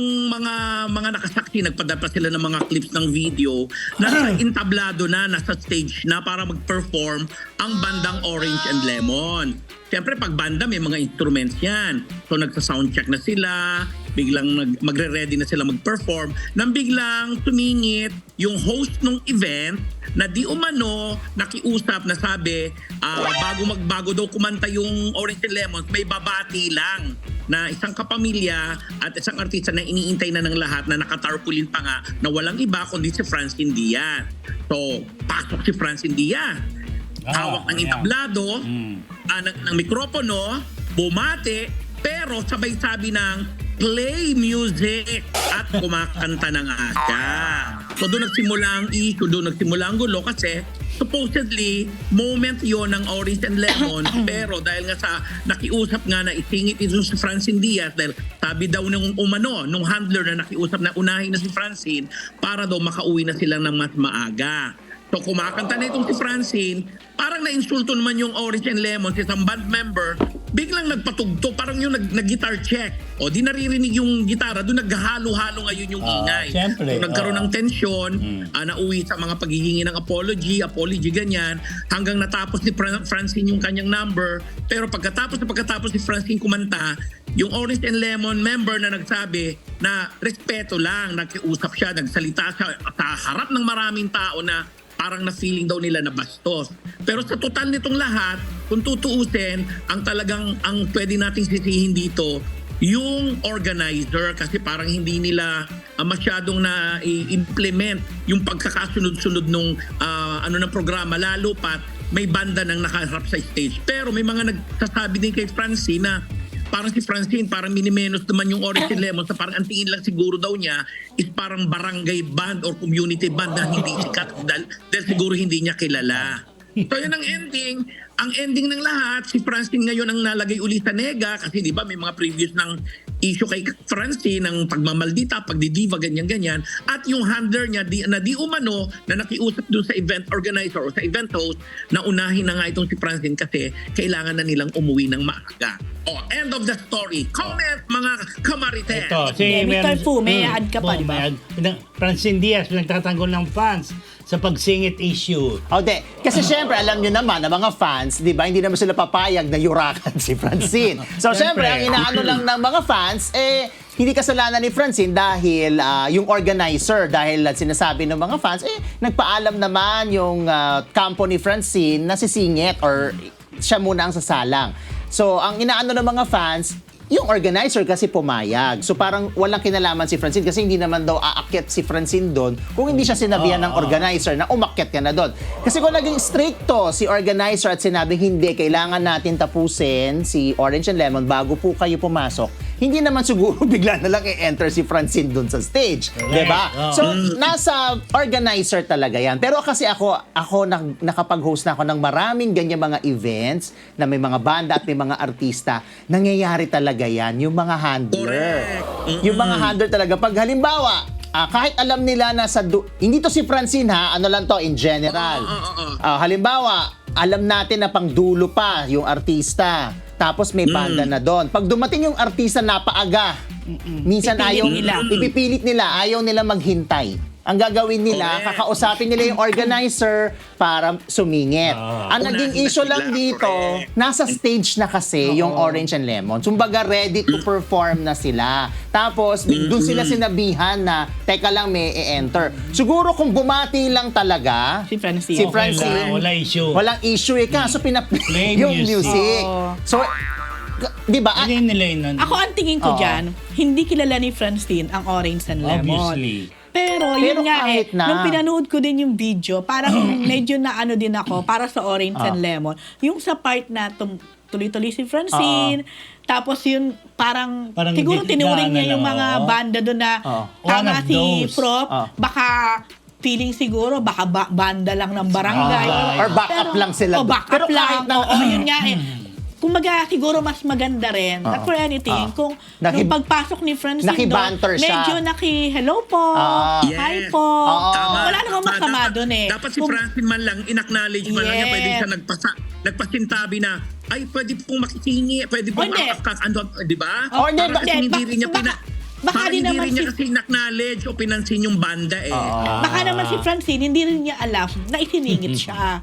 mga nakasaksi, nagpadapa sila ng mga clips ng video, nasa entablado na, nasa stage na para mag-perform ang bandang Orange and Lemon. Siyempre, pag banda, may mga instruments yan. So, nagsa-soundcheck na sila, biglang magre-ready na sila mag-perform, nang biglang tumingit yung host ng event na di umano nakiusap na sabi, bago daw kumanta yung Orange and Lemon, may babati lang na isang kapamilya at isang artista na iniintay na ng lahat na nakatarpaulin pa nga na walang iba kundi si Francine Diaz. So, pasok si Francine Diaz. Hawak ng entablado, ng mikropono, bumate, pero sabay sabi ng play music at kumakanta na nga siya. So doon nagsimula ang issue, doon nagsimula ang gulo kasi supposedly moment yon ng Orange and Lemon pero dahil nga sa nakiusap nga na isingit ito si Francine Diaz dahil sabi daw nung umano, nung handler na nakiusap na unahin na si Francine para daw makauwi na sila ng mas maaga. So kumakanta na itong si Francine, parang na-insulto naman yung Orange and Lemon, si isang band member, biglang nagpatugto, parang yung nag-guitar check. O di naririnig yung gitara, doon naghahalo-halo ngayon yung ingay. Siyempre. So nagkaroon ng tensyon, nauwi sa mga paghihingi ng apology, ganyan, hanggang natapos ni Francine yung kanyang number. Pero pagkatapos si Francine kumanta, yung Orange and Lemon member na nagsabi na respeto lang, nakiusap siya, nagsalita siya sa harap ng maraming tao na parang na-feeling daw nila na bastos. Pero sa total nitong lahat, kung tutuusin, ang pwede nating sisihin dito, yung organizer, kasi parang hindi nila masyadong na-implement yung pagkakasunod-sunod ng programa, lalo pat may banda nang nakaharap sa stage. Pero may mga nagsasabi din kay Francine na parang si Francine, parang minimenos naman yung Orange and Lemon sa parang ang tingin lang siguro daw niya is parang barangay band or community band na hindi sikat dahil siguro hindi niya kilala. So yun ang ending. Ang ending ng lahat, si Francine ngayon ang nalagay uli sa nega kasi di ba may mga previous ng issue kay Francine ng pagmamaldita, pagdidiva, ganyan-ganyan. At yung handler niya na di umano na nakiusap dun sa event organizer o sa event host na unahin na nga itong si Francine kasi kailangan na nilang umuwi ng maaga. End of the story. Comment mga kamarites. Ito, Victor Fu, may add ka pa, di ba? Francine Diaz, pinagtatanggol ng fans sa pagsingit issue. Kasi syempre, alam nyo naman, na mga fans, di ba, hindi naman sila papayag na yurakan si Francine. So syempre, ang inaano lang ng mga fans, hindi kasalanan ni Francine dahil yung organizer, dahil sinasabi ng mga fans, nagpaalam naman yung kampo ni Francine na sisingit or siya muna ang sasalang. So, ang inaano ng mga fans, yung organizer kasi pumayag. So parang walang kinalaman si Francine kasi hindi naman daw aakyat si Francine doon kung hindi siya sinabihan ng organizer na umakyat ka na doon. Kasi kung naging stricto si organizer at sinabing hindi, kailangan natin tapusin si Orange and Lemon bago po kayo pumasok, hindi naman siguro bigla na lang i-enter si Francine doon sa stage. Diba? So, nasa organizer talaga yan. Pero kasi ako nakapag-host na ako ng maraming ganyan mga events na may mga banda at may mga artista, nangyayari talaga yan, yung mga handler. Yung mga handler talaga. Pag halimbawa, kahit alam nila na hindi to si Francine ha, ano lang to in general. Halimbawa, alam natin na pang dulo pa yung artista. Tapos may banda na doon. Pag dumating yung artista napaaga, minsan ipipilit nila, ayaw nila maghintay. Ang gagawin nila, kakausapin nila yung organizer para sumingit. Ang naging issue lang dito, nasa stage na kasi yung Orange and Lemon. Kumbaga ready to perform na sila. Tapos, doon sila sinabihan na, teka lang, may i-enter. Siguro kung bumati lang talaga, Si Francine. Wala issue. Walang issue kaso pinaplay yung music. So, di ba? Hindi nila yun. Ako ang tingin ko dyan, hindi kilala ni Francine ang Orange and Lemon. Obviously. Pero Pero yun nga kahit na. nung pinanood ko din yung video, parang medyo na ano din ako, para sa Orange and Lemon. Yung sa part na tuloy-tuloy si Francine, tapos yun parang siguro tinuring niya yung mga banda doon na One tama of si those. Prop, baka feeling siguro, baka banda lang ng barangay. Or backup lang sila. O backup Pero lang. kahit na- Oo, yun nga eh. Kumbaga, siguro mas maganda rin. Not for anything. Kung nung pagpasok ni Francine Nakibanter siya. medyo hello po, hi Yes. po. Tama. Wala namang masama doon eh. Dapat si Francine man lang, in-acknowledge man lang niya, Yes. pwede siya nagpasintabi na, ay, pwede pong makikingi, pwede pong Hindi. di ba? Or hindi, Parang kasi hindi, hindi rin niya baka parang din hindi naman rin niya si- kasi in-acknowledge o pinansin yung banda eh. Baka naman si Francine, hindi rin niya alam na isiningit siya.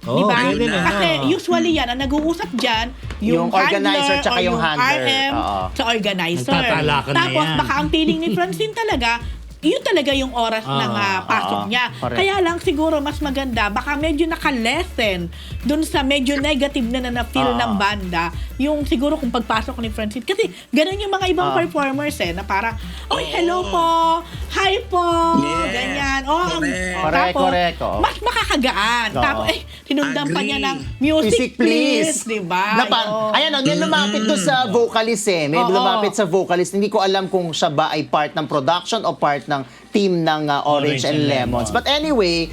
Oh, Di ba? pwede na, Kasi no? usually yan, ang nag-uusap dyan, Yung organizer handler tsaka or yung handler. RM sa organizer. Nagtatalakan na Tapos yan. baka ang feeling ni Francine talaga, yun talaga yung oras ng pasok niya. correct. Kaya lang siguro mas maganda, baka medyo naka-lessen dun sa medyo negative na feel ng banda, yung siguro kung pagpasok ni Francine. Kasi ganun yung mga ibang performers na parang, oy, hello po, hi po, Yes. ganyan. Oh, Correct, correct, oo. mas makakagaan. Oo. Tapos, tinundan pa Agree. niya ng music please. Diba? Ayan, may lumapit to sa vocalist May Oo. lumapit sa vocalist. Hindi ko alam kung siya ba ay part ng production o part ng team ng Orange and Lemons. But anyway,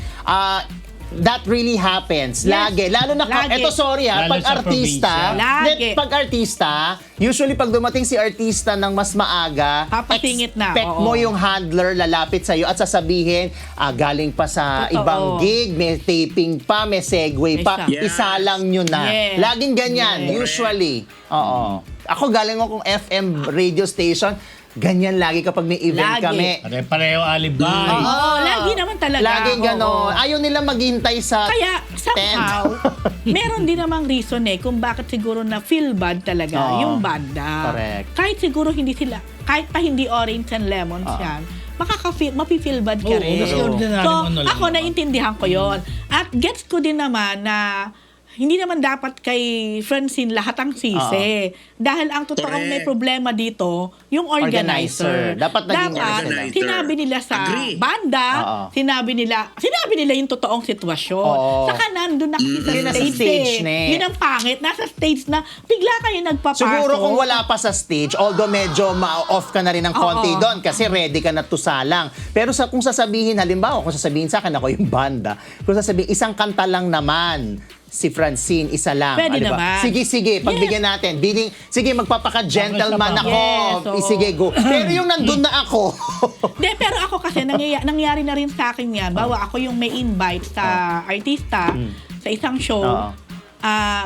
that really happens. Yes. Lagi. Lalo na, Lagi. eto sorry Lalo pag sa artista, probinsya. Lagi. pag artista, usually pag dumating si artista ng mas maaga, Papasingit na, expect oo. mo yung handler lalapit sa'yo at sasabihin, galing pa sa Totoo. ibang gig, may taping pa, may segue pa, Yes. isalang nyo na. Yes. Laging ganyan, Yes. usually. Oo. Ako galing akong FM radio station, ganyan lagi kapag may event Lagi. kami. Pare-pareho alibay. Oo, lagi naman talaga. Laging gano'n. Oo. Ayaw nila maghintay sa Kaya somehow, meron din namang reason kung bakit siguro na feel bad talaga Oo. yung banda. Correct. Kahit siguro kahit pa hindi Orange and Lemons yan, mapi-feel bad ka Oo, rin. kasi ordinary So, ano lang ako naman. naiintindihan ko yon. At gets ko din naman na hindi naman dapat kay Francine lahat ang sisi. Dahil ang totoong may Correct. problema dito, yung organizer. Dapat naging organizer. sinabi nila sa Agree. banda, Oo. sinabi nila yung totoong sitwasyon. Oo. Saka nandun na kasi sa Yun nasa stage, stage na eh. Yun ang pangit. Nasa stage na bigla kayo nagpapasok. Siguro kung wala pa sa stage, although medyo ma-off ka na rin ng konti Oo. doon kasi ready ka na tusalang. Pero kung sasabihin, halimbawa, kung sasabihin sa akin ako yung banda, kung sasabihin, isang kanta lang naman, si Francine, isa lang. Pwede Di ba? naman. Sige, pagbigyan natin. Sige, magpapaka-gentleman Yes, ako. oo. Sige, go. Pero yung nandun na ako. De, pero ako kasi nangyari na rin sa akin yan. Bawa ako yung may invite sa artista sa isang show. Oo.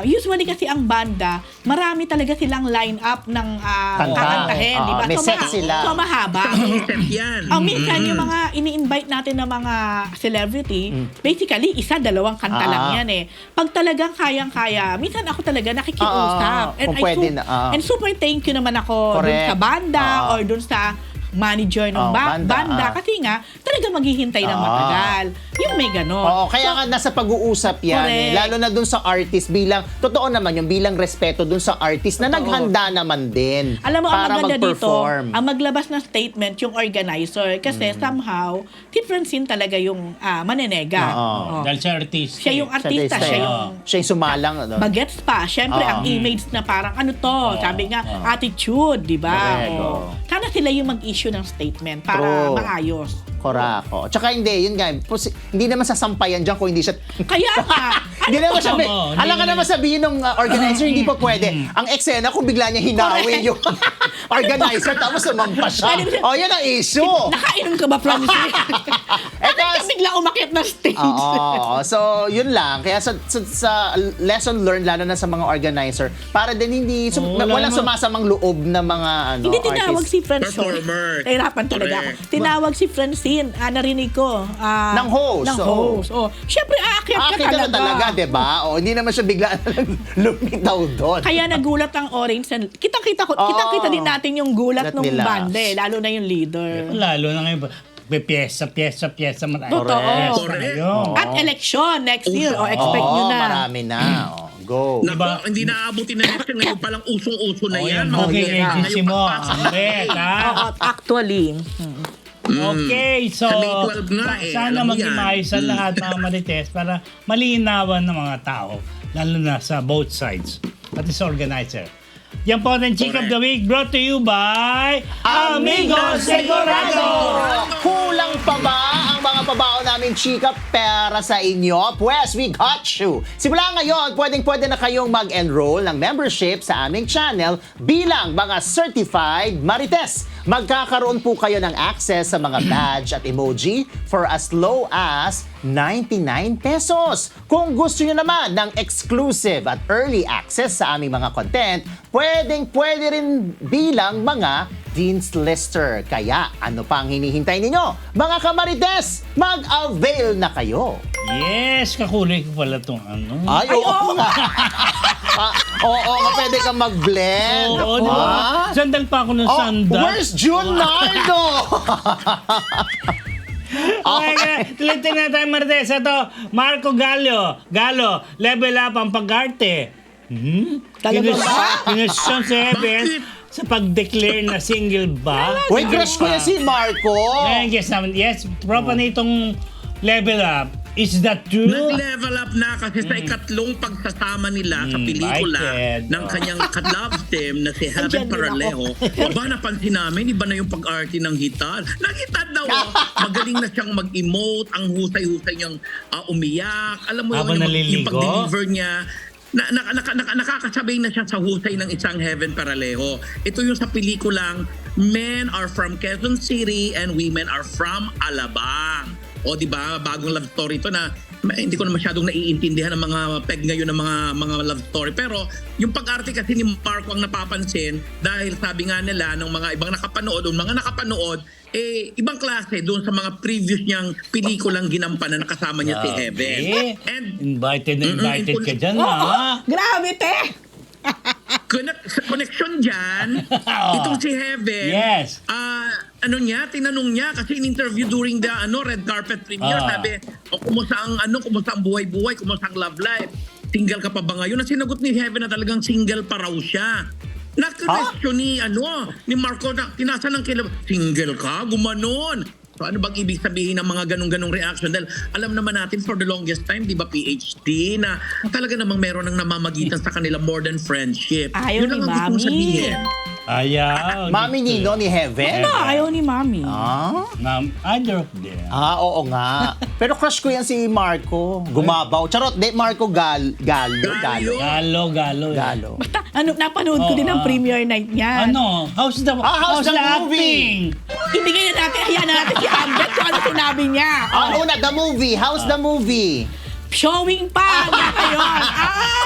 Usually kasi ang banda, marami talaga silang line-up ng kakantahin. Oo, Di ba? may set sila. So mahaba. Concept yan. Ang minsan yung mga ini-invite natin ng mga celebrity, basically, isa, dalawang kanta lang yan eh. Pag talagang kayang-kaya, minsan ako talaga nakikiusap. Kung pwede na, And super thank you naman ako dun Correct. sa banda Oo. or dun sa manager ng Banda, banda. Kasi nga, talaga maghihintay ng matagal. Yung may ganon. Oo, kaya nga nasa pag-uusap yan. Correct. Lalo na dun sa artist totoo naman yung bilang respeto dun sa artist na naghanda naman din Alam mo, ang para maganda dito, mag-perform. ang maglabas ng statement yung organizer. Kasi somehow, si Francine talaga yung manenega. Oo. Oo. Dahil siya artista. Siya yung artista, siya yung siya yung sumalang. Ano? bagets pa. Siyempre, ang image na parang ano to, sabi nga, attitude, di ba? Correct, Oo. oo. Sana sila yung mag-issue ng statement para True. maayos. Korako. Tsaka hindi, yun nga, hindi naman sasampayan dyan kung hindi siya... Kaya nga, Hindi naman siya, Tama, alam ka hindi naman sabihin ng organizer, hindi pa pwede. Ang eksena kung bigla niya hinawi yung organizer tapos sumampa siya. O, yun ang issue. nakainom ka ba, Francine? Bakit ka Etas- bigla umakyat na stage? Oo. So, yun lang. Kaya sa lesson learned, lalo na sa mga organizer, para din hindi, wala walang naman. sumasamang loob na mga Hindi tinawag artist. si Francine. Performer. Nahirapan talaga ako. Correct. Tinawag si Francine. Narinig ko. Ng host, Ng oo. host. Oh. Siyempre, aakyat ka Akin ka na talaga, di ba? O, hindi naman siya bigla lumitaw doon. Kaya nagulat ang Orange. Kitang-kita din natin yung gulat Gulat ng nila. banda lalo na yung leader. Lalo na ngayon, may pyesa. Marami. Totoo. Pyesa Correct. ngayon. At election next year. O, expect Oo, nyo na. marami na. O, go. Diba? Naku, hindi naaabutin na election. Ngayon palang usong-uso na Oh, yan. yung Mga booking biyernes na agency yung mo. pagpasok. Ang bet, ha? Oo, actually. Okay, so Sa May 12 nga sana alam mo maging yan. maayos ang lahat mga Marites para malinawan ng mga tao, lalo na sa both sides, pati sa organizer. Yan po ang Chick of the Week brought to you by Amigo Segurado! Kulang pa ba ang mga pabaon namin, chika, pera sa inyo? Pues, we got you! Simula ngayon, pwede na kayong mag-enroll ng membership sa aming channel bilang mga certified Marites. Magkakaroon po kayo ng access sa mga badge at emoji for as low as 99 pesos. Kung gusto nyo naman ng exclusive at early access sa aming mga content, pwede rin bilang mga Dean's Lister. Kaya ano pang hinihintay ninyo? Mga kamarites, mag-avail na kayo! Yes, kakulay ko pala itong ano. Ay, oo nga! Oo nga, pwede kang mag-blend. Oo, di ba? Sandal pa ako ng Oh, sandal. where's Junardo? Okay, tulitin na tayo, Marites. Ito, Marco Gallo, level up ang pag-arte. Talaga ba? Kinesyon si Heaven Bakit? sa pag-declare na single ba? Uy, crush ko yan si Marco. Yes, proper na itong level up. Is that true? Nag-level up na kasi sa ikatlong pagsasama nila sa pelikula invited. ng kanyang ka-love team na si Heaven Andyan din Paralejo. Aba, napansin namin, iba na yung pag-arte ng gitar. Nag-gitar daw, magaling na siyang mag-emote, ang husay-husay niyang umiyak. Alam mo Habang yung naliligo? pag-deliver niya. Nakakasabay na siya sa husay ng isang Heaven Paralejo. Ito yung sa pelikulang Men Are From Quezon City and Women Are From Alabang. O di ba, bagong love story ito na hindi ko na masyadong naiintindihan ang mga peg ngayon ng mga love story. Pero yung pag-arte kasi ni Marco ang napapansin dahil sabi nga nila ng mga ibang nakapanood, ibang klase doon sa mga previous niyang pelikulang ginampanan na kasama niya si Heaven. And Invited ka dyan, Oo, ha? grabe, te! connection dyan, itong si Heaven, Yes. tinanong niya kasi in interview during the red carpet premiere, sabi, kumusta ang buhay-buhay, kumusta ang love life? Single ka pa ba ngayon? Ang sinagot ni Heaven na talagang single pa raw siya. Na-question ni Marco na tinasa ng kilab, single ka? Gumanon. So ano bang ibig sabihin ng mga ganong reaction? Dahil alam naman natin for the longest time, di ba, PhD, na talaga namang meron ng namamagitan sa kanila more than friendship. Ayaw Yun ni ang gusto kong Mami. sabihin. Ayaw. Mami Nino ni Heaven? Ano, ayaw ni Mami. Ma'am, either of them. Oo nga. Pero crush ko yan si Marco. Gumabaw. Charot, Marco Gallo. Gallo. Galo. Basta, napanood ko din ang premiere night niya. Ano? How's the how's the acting? Ibigay na natin, hayaan na natin si Ambet kung ano sinabi niya. Una, the movie. How's the movie? Showing pa hanggang ngayon.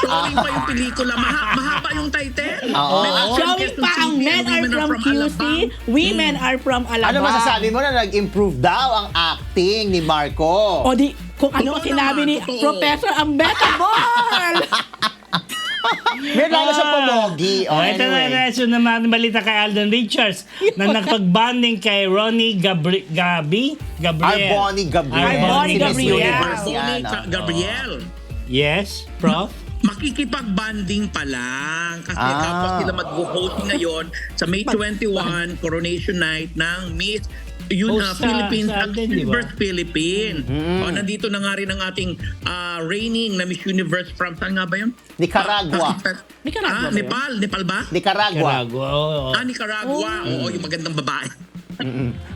Showing pa yung pelikula. Mahaba yung title. Oo. Men Are From Showing Quezon pa ang City Men and are Women from QC, Alabang. Women are from Alabang. Ano masasabi mo na nag-improve daw ang acting ni Marco? O di, kung ano Totoo sinabi naman, ni totoo. Professor Ambetable. May lalo siya pomogi. Ito na naman balita kay Alden Richards na nagpag-bonding kay Ronnie Gabriel. Arboni Gabriel. Arboni Si Miss Gabriel. Universe yan, Arboni Gabriel. Yes, Prof? Makikipag-banding pa lang kasi tapos sila mag-host ngayon sa May 21 Coronation Night ng Miss Host sa Philippines at Alden, di ba? Universe Philippines. Nandito na nga rin ang ating reigning na Miss Universe from saan nga ba yun? Nicaragua. Nicaragua ba yun? Nepal? Nepal ba? Nicaragua. Oo. Nicaragua. Oo, yung magandang babae.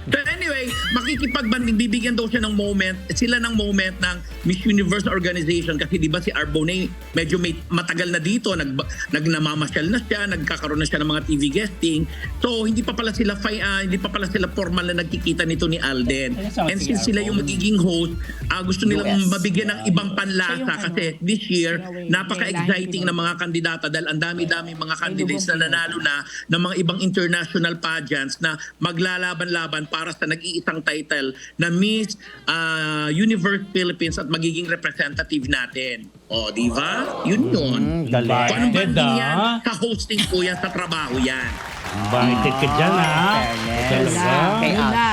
But anyway, makikipag-banding, bibigyan daw siya ng moment, sila ng moment ng Miss Universe organization kasi di ba si Arbonay medyo matagal na dito, nagnamamasyal na siya, nagkakaroon na siya ng mga TV guesting. So hindi pa pala sila formal na nagkikita nito ni Alden. And since sila yung magiging host, gusto nilang mabigyan ng ibang panlasa kasi this year napaka-exciting ng mga kandidata dahil ang dami-dami mga candidates na nanalo na ng mga ibang international pageants na maglalaban-laban para sa nag-iisang title na Miss Universe Philippines at magiging representative natin. O, di ba? Yun. Galing. Kung anong Invited, banding yan, ah. sa hosting po yan, sa trabaho yan. Invited ka dyan, ha? Fairness. Talaga. Kay Yun na.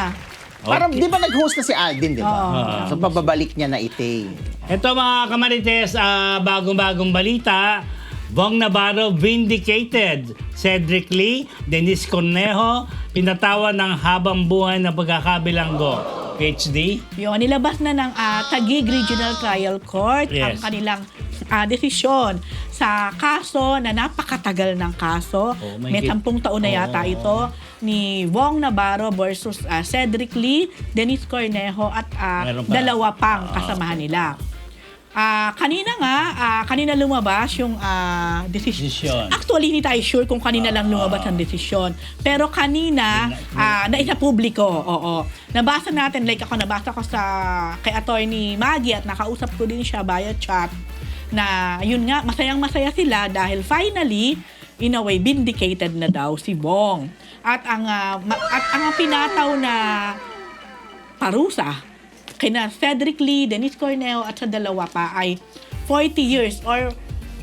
Parang, di ba nag-host na si Alden, di ba? Oo. So, babalik niya na ite. Ito mga kamarites, bagong-bagong balita. Bong Navarro vindicated. Cedric Lee, Denise Cornejo, pinatawan ng habang buhay na pagkakabilanggo. PhD? Yun, nilabas na ng Taguig Regional Trial Court ang Yes. kanilang desisyon sa kaso na napakatagal ng kaso. Oh, my May God. 10 taon na yata Oh. ito ni Bong Navarro versus Cedric Lee, Denise Cornejo at Meron pa. dalawa pang kasamahan nila. Kanina lumabas yung Desisyon. desisyon. Actually, hindi tayo sure kung kanina lang lumabas ang desisyon. Pero kanina, naisa publiko. Oo. Nabasa natin, like ako, nabasa ko kay Attorney Maggie at nakausap ko din siya via chat na yun nga, masayang-masaya sila dahil finally, in a way, vindicated na daw si Bong. At ang pinataw na parusa kina Cedric Lee, Denise Cornejo at sa dalawa pa ay 40 years or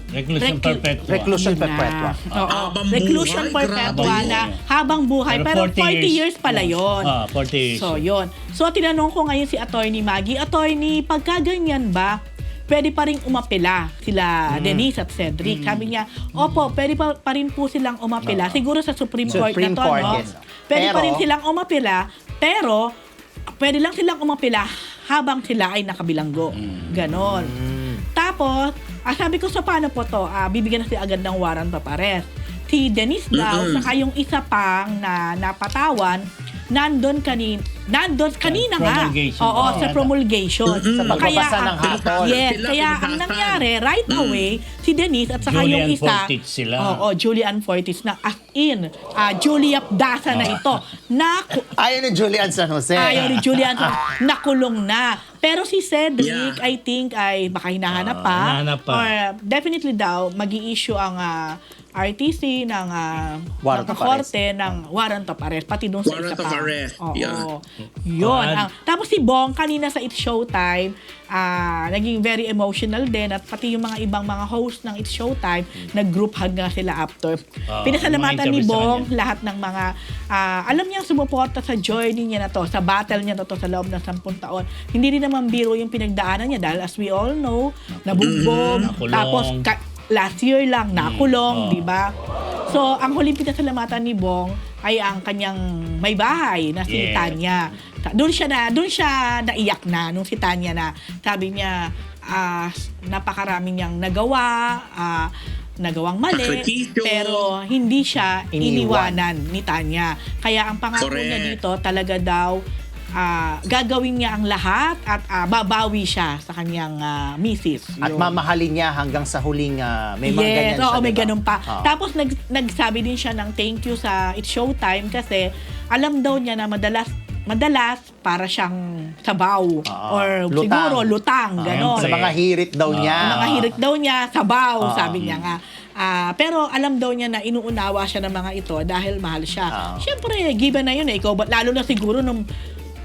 Reclusion perpetua. Reclusion yun na. perpetua. Oo. Habang Reclusion buhay, perpetua grabe. na habang buhay. Pero 40 years pala yun. 40 years. So, yun. So, tinanong ko ngayon si Attorney Maggie, Attorney, pagka ganyan ba, pwede pa rin umapela sila Denise at Cedric. Sabi niya, opo, pwede pa rin po silang umapela. Siguro sa Supreme Court Supreme na to, Court, no? yes. Pwede pa Pero- rin silang umapela, pero pwede lang silang umapela habang sila ay nakabilanggo. Ganon. Tapos, sabi ko, so paano po to? Bibigyan na sila agad ng warrant of arrest. Si Denise daw, saka yung isa pang na napatawan, nandun kanina nga. Promulgation. Oo, Oh, sa yata. promulgation. Sa pagbabasa ng hatol. Yes, Sila kaya ang pinusasan. nangyari, right away, si Denise at saka Julian yung isa. Fortich sila. Oo, Julian Fortich na as in, Julia Dasa na ito. Ayaw ni Julian San Jose. Ayaw ni Julian, nakulong na. Pero si Cedric, Yeah. I think, ay baka hinahanap pa. hinahanap pa. Or definitely daw, mag-i-issue ang RTC ng Warrant of korte ng warrant of arrest. Pati dun sa Warrant isa of pa. arrest, Oo. yeah. Yun. Ah, Tapos si Bong, kanina sa It's Showtime, naging very emotional din at pati yung mga ibang mga host ng It's Showtime, nag-group hug nga sila after. Pinasalamatan mga ni interview sa Bong kanya. lahat ng mga alam niyang sumuporta sa journey niya na to, sa battle niya na to sa loob ng 10 taon. Hindi rin naman biro yung pinagdaanan niya dahil as we all know, nabugbog, Nakulong. tapos last year lang nakulong, Oo. di ba? So, ang huling pinasalamatan ni Bong ay ang kanyang may bahay na si Yeah. Tanya. Doon siya naiyak na nung si Tanya na sabi niya napakarami niyang nagawang mali, Sakripisyo. pero hindi siya Iniwan. iniwanan ni Tanya. Kaya ang pangako Correct. niya dito talaga daw gagawin niya ang lahat at babawi siya sa kanyang misis. At Yun. mamahalin niya hanggang sa huling may mga ganyan Yes, siya. oo, may diba? ganun pa. Oo. Tapos nagsabi din siya ng thank you sa It's Showtime kasi alam daw niya na madalas para siyang sabaw or Lutang. siguro lutang, ganon. Sa mga hirit daw niya. Ang mga hirit daw niya, sabaw, Oo. sabi niya nga. Pero alam daw niya na inuunawa siya ng mga ito dahil mahal siya. Oo. Siyempre, given na yun ikaw, lalo na siguro nung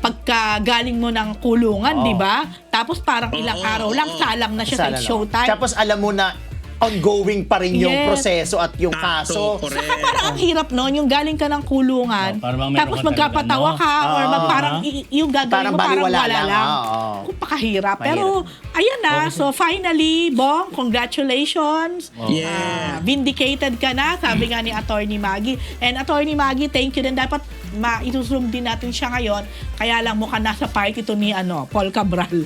pagkagaling mo ng kulungan, Oo. di ba? Tapos parang ilang Oo, araw lang, oo. salang na siya sa Sala It's lang. Showtime. Tapos alam mo na ongoing pa rin yung Yes. proseso at yung Sakto, kaso. correct. Saka parang ang hirap noon, yung galing ka ng kulungan, Parang meron tapos ka magkapatawa talaga, ka, no? or Oo. parang yung gagawin Parang mo parang baliwala wala lang, lang. oo. Kung pakahirap. Mahirap. Pero, ayan na. So, finally, Bong, congratulations. Yeah. Vindicated ka na, sabi nga ni Attorney Maggie. And Attorney Maggie, thank you din. Dapat ituzoom din natin siya ngayon. Kaya lang mukhang nasa party ito ni Paul Cabral.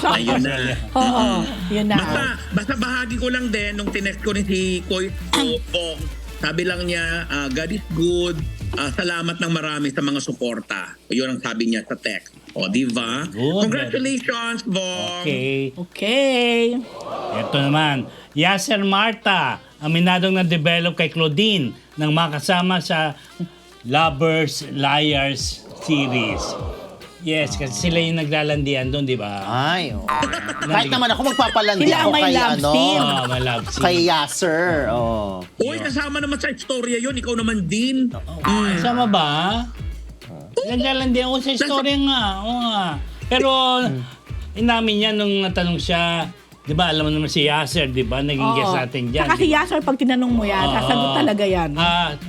Ayun na. Oo, yun na. Basta bahagi ko lang din nung tinext ko rin si Koy Bong. Sabi lang niya, God is good. Salamat ng marami sa mga suporta. Yun ang sabi niya sa text. O, di ba? Good. Congratulations, Bong. Okay. Okay. Ito naman, Yasser Marta, aminadong na-develop kay Claudine ng makasama sa Lovers, Liars series. Yes, kasi sila yung naglalandian doon, di ba? Ay, oh. Kahit naman ako magpapalandi Sila ako may kay love scene. May love scene. kay Yasser. Oh. Uy, kasama naman sa istorya yun. Ikaw naman din. Sama ba? Naglalandian ako sa istorya nga. Oo nga. Pero, inamin niya nung natanong siya, di ba, alam mo naman si Yasser, di ba? Naging guest natin dyan. Saka si Yasser, pag tinanong mo yan, sasagot talaga yan.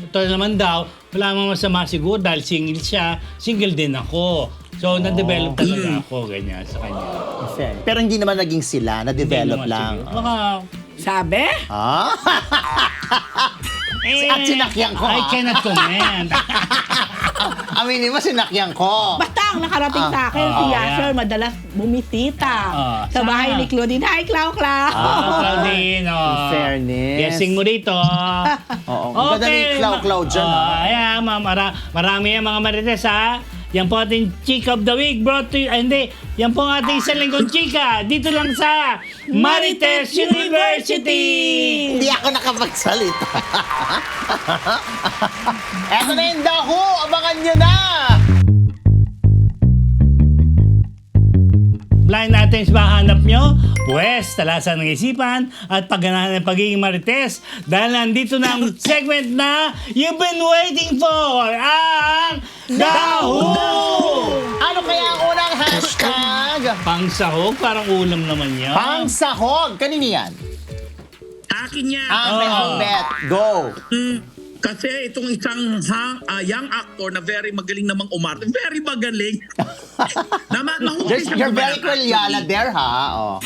Ito naman daw, wala namang masama siguro dahil single siya, single din ako. So, na-develop talaga ako, ganyan, sa kanya. Pero hindi naman naging sila, na-develop Hindi naman lang. siguro. Baka Sabi? Ah? At sinakyan ko, I ah. cannot comment. Aminin mo, sinakyan ko. Basta ang nakarating sa akin, si yeah. Yasser madalas bumisita sa saan? bahay ni Claudine. Hi, Clau! Claudine, In fairness. Guessing mo dito. Oo. Ang ganda ni Clau dyan, ha? Ayan, marami yung mga marites, ha? Yan po ating Chika of the Week brought to you. Hindi, yan po ang ating isang linggong chika. Dito lang sa Marites University. Hindi ako nakapagsalita. Eto na yung daho. Abangan nyo na. Blind items ba hanap nyo? Pwes, talasan ng isipan at pagganahan ng pagiging marites dahil nandito na ang segment na you've been waiting for, ang Daho! Ano kaya ang unang hashtag? Pangsahog, parang ulam naman yan. Pangsahog. Kanino yan? Akin yan. May bet. Go. Kasi itong isang young actor na very magaling namang umarte. Very magaling. Mahusay siyang You're very gumana, Quiliala actually. there, ha? Oh.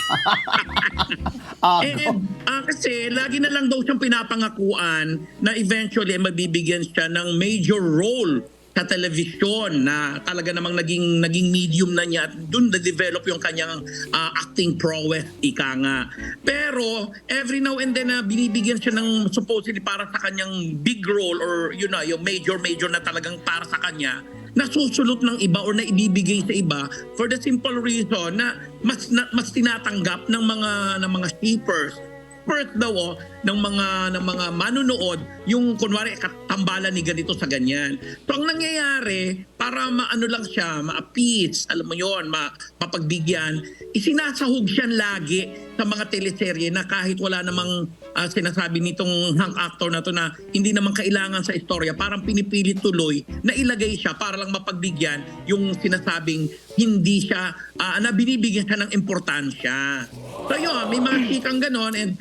Kasi lagi na lang daw siyang pinapangakuan na eventually mabibigyan siya ng major role sa television na talaga namang naging medium na niya at doon na-develop yung kanyang acting prowess, ika nga. Pero every now and then na binibigyan siya ng supposedly para sa kanyang big role or yun na, yung major na talagang para sa kanya, nasusulot ng iba or na ibibigay sa iba for the simple reason na mas tinatanggap ng mga shippers. First daw ng mga manunood yung kunwari katambalan ni ganito sa ganyan. So ang nangyayari para maano lang siya, ma-appease, alam mo yon, mapagbigyan, isinasahog siya lagi sa mga teleserye na kahit wala namang sinasabi nitong hang actor na to na hindi naman kailangan sa istorya, parang pinipilit tuloy na ilagay siya para lang mapagbigyan yung sinasabing hindi siya, na binibigyan siya ng importansya. So yun, may mga chikang ganon and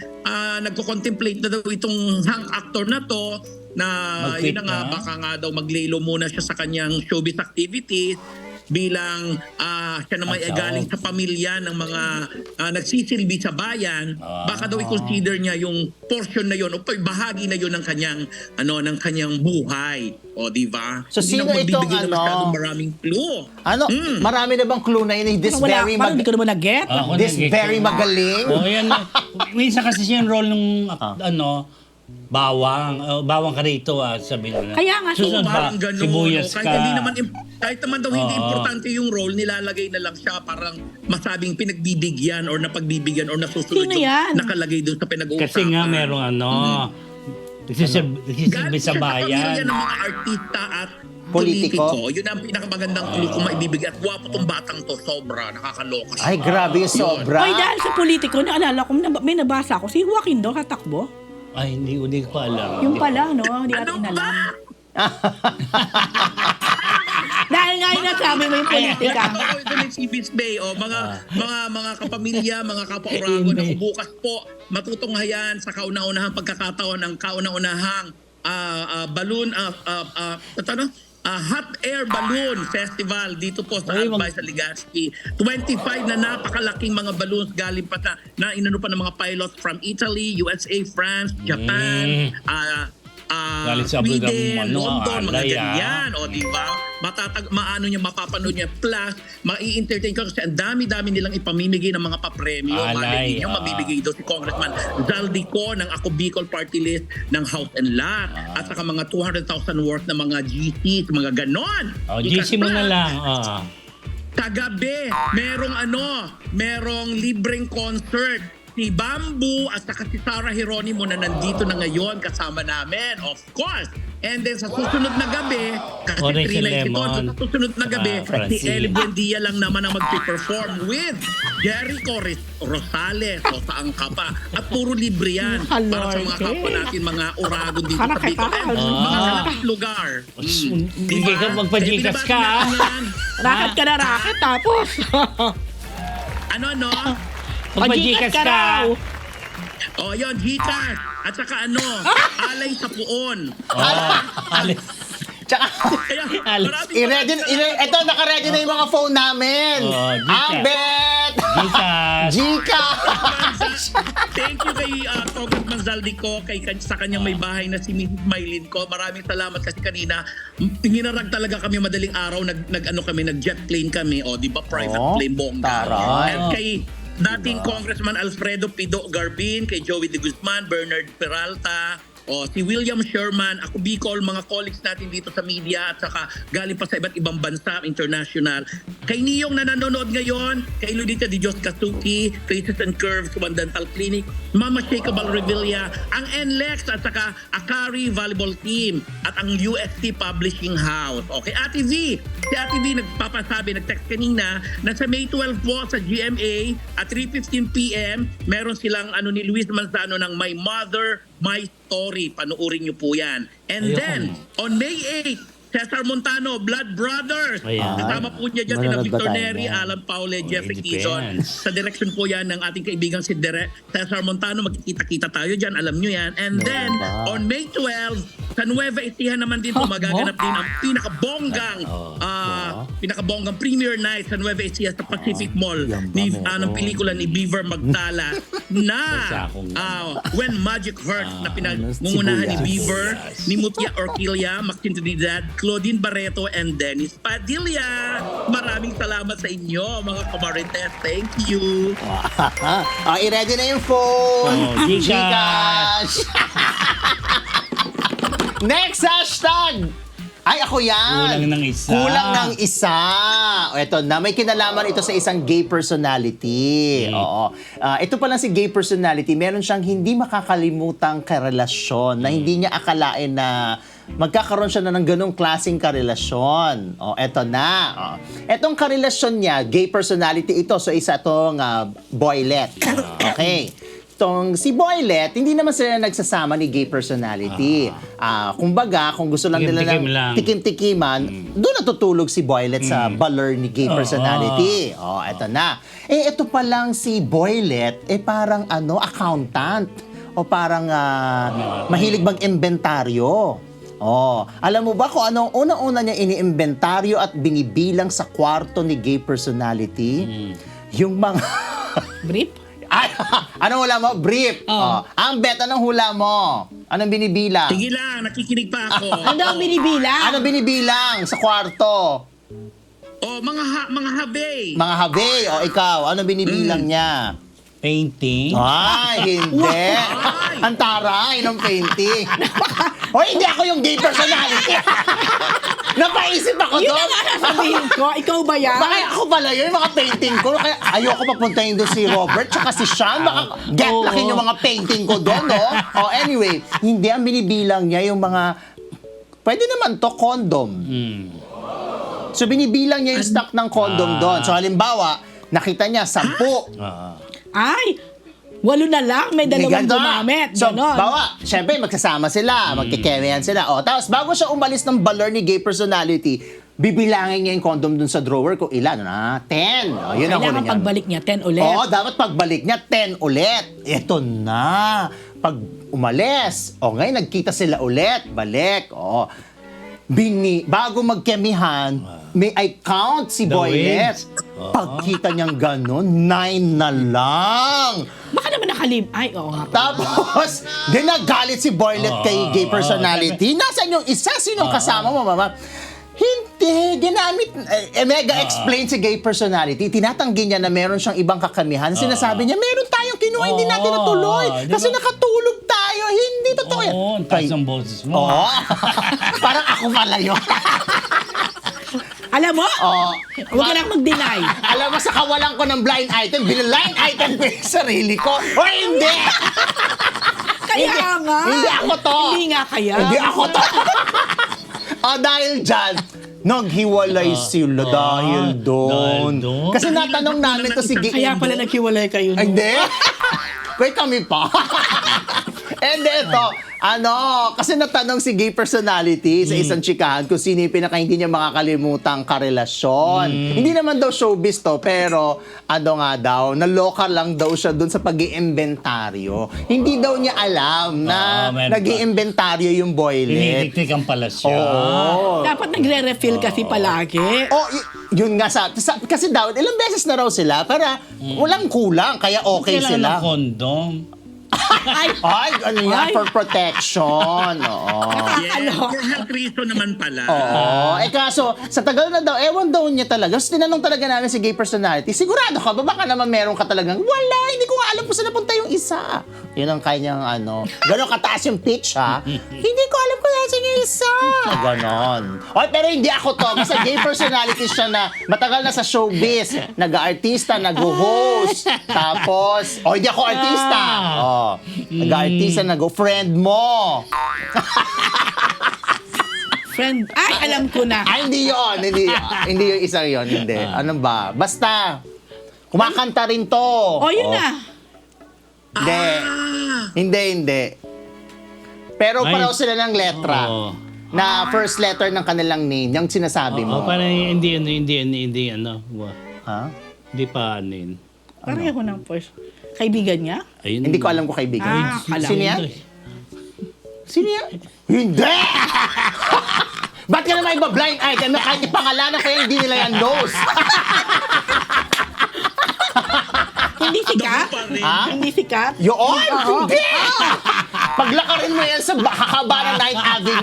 nagko-contemplate na daw itong hang actor na to na Mag-quit yun na nga, na? baka nga daw maglilo muna siya sa kanyang showbiz activities bilang siya naman ay Pagsahog. galing sa pamilya ng mga nagsisilbi sa bayan, baka daw i-consider niya yung portion na yun o bahagi na yun ng kanyang buhay. O, di ba? So, Hindi sino na magbibigay itong na masyadong maraming clue. Ano? Marami na bang clue na yun? This very Parang hindi ko naman na-get. This very magaling? Oh, yan. Minsan kasi siya yung role nung bawang ka rito, sabi nila. Kaya nga, Susunod ba, Parang ganun. sibuyas Kahit ka. kahit naman daw hindi Oo. importante yung role, nilalagay na lang siya parang masabing pinagbibigyan or napagbibigyan or nasusunod Sino yung yan? nakalagay doon sa pinag-uusapan. Kasi nga merong nagsisilbi Galing sa siya pamilya bayan. ng mga artista at Politiko. politiko. Yun ang pinakamagandang clue kung maibibigay. At gwapo tong batang to. Sobra. Nakakaloka siya. Ay, grabe yung sobra. Hoy, dahil sa politiko, naalala ko, may nabasa ko, si Joaquin daw tatakbo. Ay, hindi ko pa alam. Yung pala, no? Hindi Ano natin ba? alam. Dahil nga yung nasabi mo yung politika. Ako ito ni Sibis Bay. Mga kapamilya, mga kapwa-Oragon. Ako bukas po matutunghayan sa kauna-unahang pagkakataon ng kauna-unahang balloon Hot Air Balloon Festival dito po sa Albay sa Legazpi. 25 na napakalaking mga balloons galing pa na inano pa ng mga pilots from Italy, USA, France, Japan, Galing sa Abu Dhabi, Sweden, London, mga alay, ganyan. O, di ba? Mapapanood niya. Plus, mai-entertain ka kasi ang dami-dami nilang ipamimigay ng mga papremyo. Alay, Malay ninyo, mabibigay daw si Congressman Zaldico ng Ako Bicol Party List ng House and Lot. At saka mga 200,000 worth na mga GCs, mga ganon. GC mo na lang. Kagabi, merong libreng concert si Bamboo at saka si Sarah Geronimo na nandito na ngayon kasama namin, of course. And then sa susunod na gabi, kasi Orange 3 nights ito, Lemon. sa susunod na gabi, si Francine. Ellie Buendia lang naman ang mag-perform with Jericho Rosales o saan ka pa. At puro libre yan para sa mga kapwa natin, mga Oragon dito sa Bicol. And mga kalapit lugar. Bigay ka, magpa-Gcash ka. Racket ka na racket, tapos. Ano? Magpa-Gcash ka. O yun, Gcash. At saka alay sa puon. Tsaka, Kaya, Alex. maraming ito, naka-ready na yung mga phone namin. Gcash. Ang bet! Gcash. Gcash! Thank you kay Congressman Zaldico, sa kanyang may bahay na si Mrs. Maylin ko. Maraming salamat kasi kanina, hinarag talaga kami madaling araw, nag-jet plane kami, di ba, private plane, bongga. Taray. At kay dating Congressman Alfredo Pido Garbin, kay Joey De Guzman, Bernard Peralta, si William Sherman, ako Bicol, mga colleagues natin dito sa media at saka galing pa sa iba't ibang bansa, international. Kay Niyong na nanonood ngayon, kay Ludita Di Dios Kasuki, Faces and Curves, One Dental Clinic, Mama Shakeable Revilla, ang NLEX at saka Akari Volleyball Team at ang UST Publishing House. Okay, Ate V, si Ate V nag-text kanina na sa May 12 po sa GMA at 3:15 p.m. meron silang ni Luis Manzano ng My Mother, My Story. Panuorin niyo po yan. And Ayoko. then, on May 8, Cesar Montano, Blood Brothers. Ayan. Kasama po niya dyan sina Manonood ba Victor tayo Neri, niyan? Alan Paule, Jeffrey it Quezon. depends. Sa direction po yan ng ating kaibigan si Cesar Montano. Magkikita-kita tayo dyan, alam nyo yan. And then, ba? on May 12, sa Nueva Ecija naman din po magaganap din ang pinakabonggang premiere night sa Nueva Ecija sa Pacific Mall ng pelikula ni Beaver Magdala na When Magic Hurts na pinangungunahan ni Beaver, ni Mutia Orquilla, Maxine Trinidad, Claudine Barreto, and Dennis Padilla. Maraming salamat sa inyo, mga kamarites. Thank you. I-ready na yung phone. Gcash. Next hashtag! Ay, ako yan! Kulang ng isa. Kulang ng isa. Ito na, may kinalaman ito sa isang gay personality. Oo. Ito pala si gay personality, meron siyang hindi makakalimutang karelasyon na hindi niya akalain na magkakaroon siya na ng ganong klaseng karelasyon. Eto na. Etong karelasyon niya, gay personality ito. So, isa itong boylet. Okay. Si Boylet, hindi naman sila nagsasama ni gay personality. Kumbaga, kung gusto lang nila Tikim-tikim ng lang. tikim-tikiman, doon natutulog si Boylet sa baler ni gay personality. Eto na. Ito pa lang si Boylet, parang accountant. O parang mahilig mag-inventaryo. Alam mo ba kung anong unang-una niya iniimbentaryo at binibilang sa kwarto ni gay personality? Yung mga... Brief? Ay, anong hula mo? Brief. Ang bet, anong hula mo? Anong binibilang? Sige lang, nakikinig pa ako. Ano ang binibilang? Anong binibilang sa kwarto? Mga habe. Mga habe. Ikaw, anong binibilang niya? Painting. Ay, hindi. Ang taray ng painting. Hindi ako yung gay personality. Napaisip ako Yun doon. ang nga sasabihin ko. Ikaw ba yan? Bakit ako pala yun, yung mga painting ko? Kaya ayoko papuntahin doon si Robert tsaka si Sean. Baka get laki yung mga painting ko doon, no? Anyway, hindi ang binibilang niya yung mga, pwede naman to, condom. So, binibilang niya yung stock ng condom doon. So, halimbawa, nakita niya 10. Ay, 8 na lang. May 2 Ganito. gumamit. So, Ganon. syempre, magsasama sila, magkikemehan sila. Tapos, bago siya umalis ng baler ni gay personality, bibilangin niya yung condom dun sa drawer kung ilan, 10. Yun ang huli Kailangan niya. pagbalik niya, 10 ulit. Dapat pagbalik niya, 10 ulit. Ito na. Pag umalis, ngayon nagkita sila ulit, balik. Bago magkemihan, may I count si The Boylet. wins. Pagkita niyang ganun, 9 na lang. Baka naman nakalim. Ay, oo nga. Tapos, nagalit si Boylet kay gay personality. Nasaan yung isa? Sinong kasama mo, mama? Hindi, ginamit. Mega explain si gay personality. Tinatanggi niya na meron siyang ibang kakamihan. Sinasabi niya, meron tayong kinuha, hindi natin natuloy. Di Kasi ba? nakatulog tayo. Hindi totoo yan. Ang taas ng boses mo. Parang ako pala yun. Alam mo? Huwag ka lang mag-deny. Alam mo, sa kawalan ko ng blind item, blind item ko yung sarili ko. Hindi! Kaya nga. Hindi ako to. Hindi nga kaya. Hindi ako to. Dahil dyan, naghiwalay sila dahil doon. Kasi natanong namin to si Kaya pala naghiwalay kayo. No? Hindi. Wait, kami pa. And ito, kasi natanong si gay personality sa isang chikahan kung sino yung pinaka hindi niya makakalimutang karelasyon. Hindi naman daw showbiz to, pero nga daw, naloka lang daw siya dun sa pag-iimbentaryo. Hindi daw niya alam na meron nag-iimbentaryo yung boylet. Tinitiktikan pala siya. Oo. Dapat nagre-refill kasi palagi. Oh, yun nga kasi daw ilang beses na raw sila para walang kulang kaya okay Kailangan sila. ng kondom. Ay, Ay, ano yan? Ay. For protection. Oo. Yes, for health reason naman pala. Oo. Kaso, sa tagal na daw, ewan daw niya talaga. So, tinanong talaga namin si gay personality, sigurado ka ba? Baka naman meron ka talagang, wala, hindi ko nga alam kung saan napunta yung isa. Yun ang kanyang gano'n kataas yung pitch, ha? Hindi ko alam kung saan yung isa. Ganon. Oy, pero hindi ako to. Kasi gay personality siya na matagal na sa showbiz. Nag-artista, nag-host. Tapos, hindi ako artista. Nag-artista, nag-friend mo. friend. Ay, alam ko na. Ay, hindi yun. Hindi yung isang yun. Hindi. Ano ba? Basta, kumakanta rin to. Yun na. Hindi. Hindi. Pero Ay. pareho sila ng letra. Oo. Na first letter ng kanilang name. Yung sinasabi mo. Parang hindi, Ha? Hindi pa anin. Pareho ng first. Kaibigan niya? Ayun. Hindi ko alam kung kaibigan. Akala Sino ko yan? Sino yan? Hindi! Ba't ka naman iba-blind item na kahit ipangalanan kaya hindi nila yan knows? Hindi sikat? Pa rin. Ha? Hindi sikat? Yun! Hindi! Paglakarin mo yan sa kakaba ng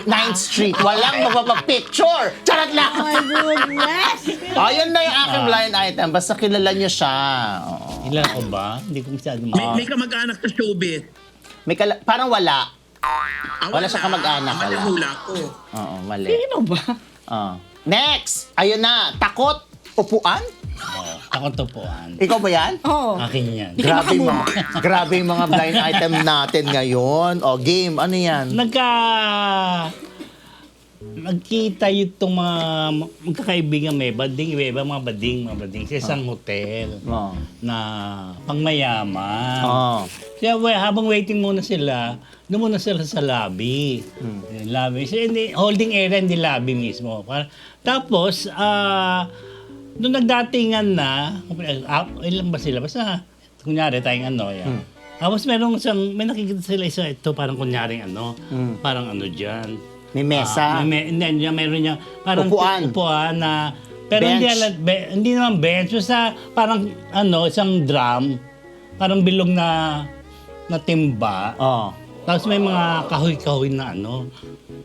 9th Street, walang magpapapicture! Charot lang! Oh my goodness! Ayun na yung aking blind item. Basta kilala niyo siya. Oo. Ilan ko ba? Hindi ko masyado May kamag-anak sa showbiz. Parang wala. Wala siya kamag-anak, Mali wala. hula ko. Oo, mali. Sino ba? Next! Ayun na. Takot? Upuan? Takot tupuan. Ikaw ba yan? Oo. Akin yan. Grabe yung mga blind item natin ngayon. Game. Ano yan? Nagkita itong mga magkakaibigan may bading, iba mga bading sa isang hotel Oo. na pangmayaman. Oo. Kaya habang waiting muna sila, doon muna sila sa lobby. Yung lobby. So, holding area, hindi lobby mismo. Tapos, nung nagdatingan na, ilan ba sila? Basta, kunyari tayong yan. Tapos may nakikita sila ito parang kunyaring parang dyan. May mesa. Meron niya parang Upuan. na, pero Bench. hindi naman bench, basta parang isang drum, parang bilog na timba. Oo. Tapos may mga kahoy-kahoy na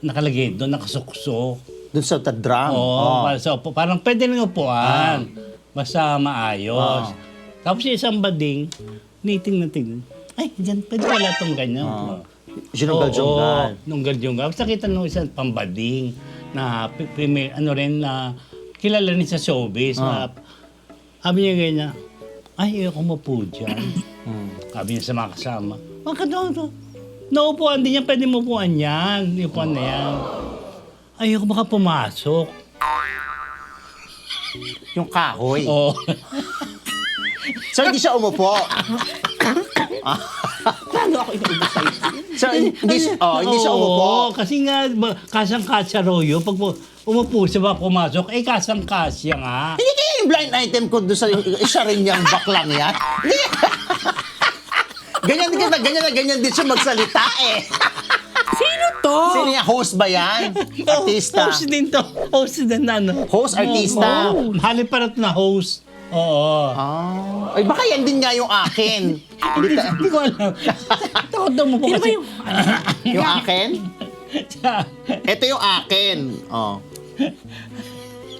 nakalagay doon, nakasuksok. Doon sa drum. Oo, parang pwede rin upuan. Basta maayos. Ah. Tapos yung isang bading, tingnan. Ay, dyan, pwede pala itong ganyan. Jununggal-junggal. Nunggal-junggal. Basta kita nung isang pambading na na kilala rin sa showbiz. Sabi niya ganyan, ay, ayoko mo po dyan. Sabi niya sa mga kasama, bakit ito? Naupuan din yan, pwede mo upuan yan. Upuan na yan. Ayoko baka pumasok. Yung kahoy. Oo. So, hindi siya umupo. Paano ako inuubos sa'yo? So, hindi siya umupo. Oo, kasi nga, kasang-kasya raw yun. Pag umupo siya ba pumasok, kasang-kasya nga. Hindi kaya yung blind item ko doon sa isa rin niyang baklang yan. Ganyan din siya magsalita eh. Sino to? Sino yan? Host ba yan? Artista? Host din to. Host din na Host, artista? Halip parat na host. Oo. Ay, baka yan din nga yung akin. Hindi ko alam. Takot daw mo po Sino ba kasi. yung... Yung akin? Ito yung akin.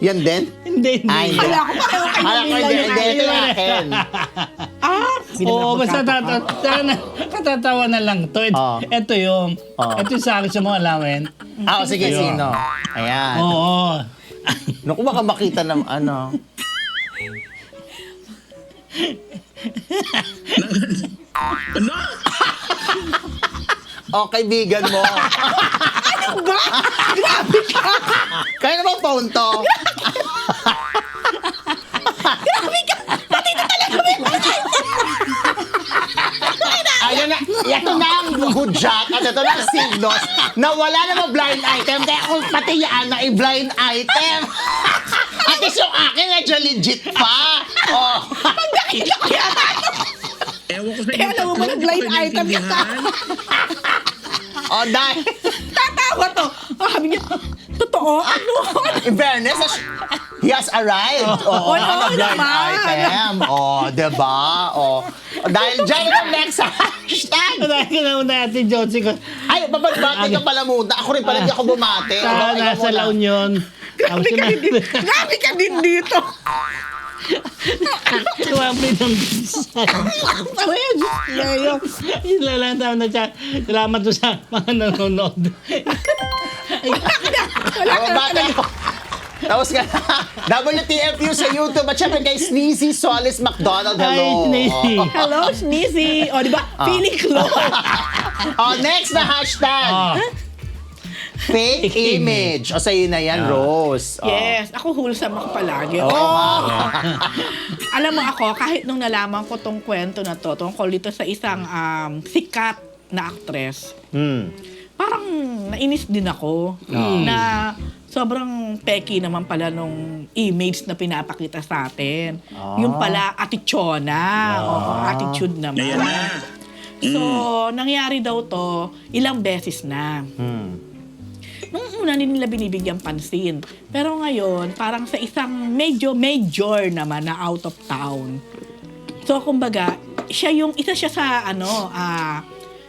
Yan din? Hindi. Ay, hindi. Kala ko pareho kayo Kala ko nila hindi. yung Hindi, ito yung akin. akin. Oo, basta katatawa na lang to. Ito yung sa akin sa mga alamin. Sige, Ayun. sino? Ayan. Oo. Naku, baka makita ng Ano? kaibigan mo. Ano ba? Grabe ka! Kaya naman phone to. Grabe ka! Pati na talaga may Ayun na. Ito na ang hudyat. ito na ang signos na wala namang blind item. Kaya kung pati yan na i-blind item. At least yung akin medyo legit pa. Oh. Pag nakita ko yata ito. Ewan ko sa Kaya alam mo ba, blind item yan. Oh, dahil, Tatawa to. Sabi niya, totoo? Ano? in fairness, he has arrived. Oh, Oo, on a blind naman. item. Oh, diba? Oh. Dahil dyan yung next hashtag. Dahil ka na natin, Josie ko. Ay, babagbati ka pala muna. Ako rin pala, di ako bumate. Sa nasa La Union. Grabe ka din dito. Grabe ka din dito. Grabe ng design. Sabi niya, Diyos Leo. Ilalantaw na siya. Salamat to sa mga nanonood. Wala ka na Babati talaga. ako. Tapos ka na. WTFU sa YouTube. At syempre kay Sneezy Solis McDonald. Hello. Ay, Sneezy. Oh. Hello, Sneezy. O, di ba? Feeling close. Oh, next na hashtag. Ah. Fake image. O, sa'yo na yan, Rose. Oh. Yes, ako wholesome ako palagi. Oo. Alam mo ako, kahit nung nalaman ko tong kwento na to, tungkol dito sa isang sikat na actress, parang nainis din ako na sobrang peki naman pala nung image na pinapakita sa atin. Yung pala, atichona. Oo, attitude naman. Ayan na. So, nangyari daw to ilang beses na. Nung una hindi nila binibigyan pansin. Pero ngayon, parang sa isang medyo major naman na out of town. So, kumbaga, isa siya sa,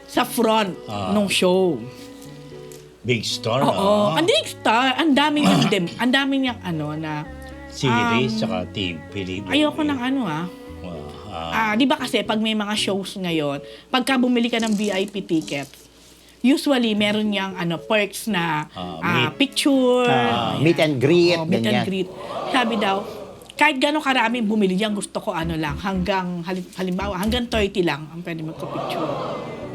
sa front nung show. Big store. Oo. Ang big star, ang dami niyang na, Series, saka TV. ayoko ng di ba kasi pag may mga shows ngayon, pagka bumili ka ng VIP tickets, usually meron niyang perks na picture, Meet and greet. meet and ganyan. greet. Sabi daw, kahit gano'ng karami bumili diyan, gusto ko lang, halimbawa, hanggang 30 lang ang pwede magka-picture.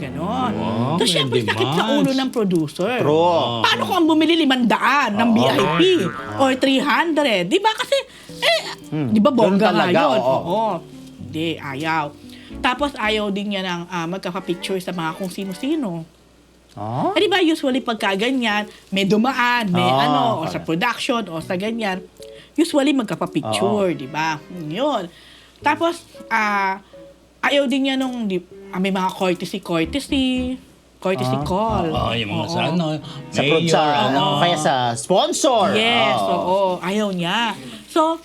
Ganon. So, syempre, pwede sakit sa mas. ulo ng producer. True. Paano kung ang bumili 500 ng VIP or 300? Di ba? Kasi, di ba bongga Ganun nga talaga, yun? oo. Oo. Hindi, ayaw. Tapos, ayaw din niya ng magkaka-picture sa mga kung sino-sino. Oh? Eh, di ba, usually pagka ganyan, may dumaan, may o sa production, o sa ganyan, usually magkapa-picture, di ba? Yun. Tapos, ayaw din niya nung, may mga courtesy call. Yung mga Oo. sa Sa, mayor, sa, kaya sa sponsor. Yes, Oo. oo. Ayaw niya. So,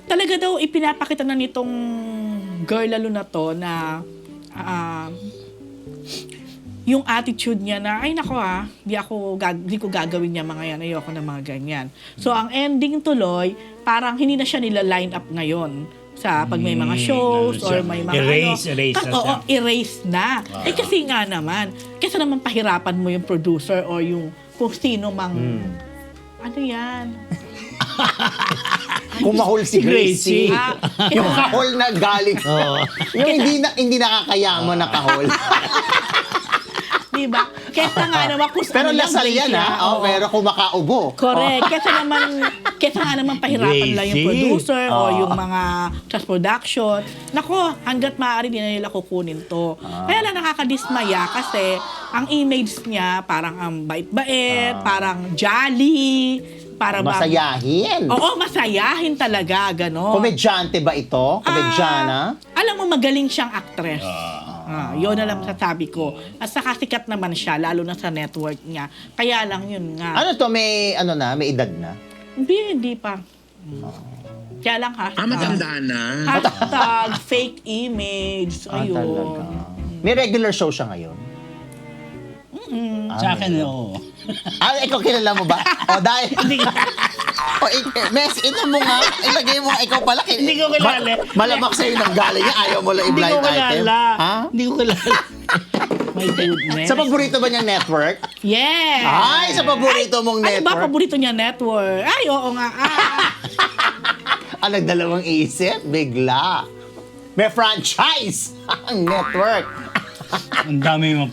talaga daw ipinapakita na nitong girl lalo na to na yung attitude niya na, ay nako di ko gagawin niya mga yan, ayoko na mga ganyan. So, ang ending tuloy, parang hindi na siya nila line up ngayon sa pag may mga shows or may mga erase na siya. Oo, erase na. Kasi nga naman, kesa naman pahirapan mo yung producer or yung kung sino mang, ano yan? Kumahol si Gracie. Gracie. Yung kahol na galing. Yung hindi nakakayamo na kahol. Diba? Kesa nga naman kung Pero ano lang lasal yan, siya. ha? Oo. Pero kumakaubo. Correct. Kesa nga naman pahirapan lang yung Gracie. producer o yung mga trust production. Nako, hanggat maaari din na nila kukunin to. Kaya lang nakakadismaya kasi ang image niya parang ang bait-bait, parang jolly, para bang- Masayahin. Oo, masayahin talaga, gano'n. Komedyante ba ito? Komedyana? Alam mo, magaling siyang actress. Yun na lang sasabi ko. At saka sikat naman siya, lalo na sa network niya. Kaya lang yun nga. Ano to? May edad na? Hindi pa. Kaya lang Matanda na. hashtag fake image. Ayun. Talaga. May regular show siya ngayon? Sa akin, oo. Ikaw kilala mo ba? Dahil... Mes, ito mo nga. Ilagay mo nga. Ikaw pala. Hindi ko kilala. Malamak sa'yo nang galing niya. Ayaw mo lang Hindi i-blind ko item. kilala. Ha? Hindi ko kilala. My goodness. Sa paborito ba niyang network? Yes. Ay, sa paborito mong Ano ba network? paborito niya network? Ay, oo nga. Nagdalawang isip? Bigla. May franchise ang network. Ang dami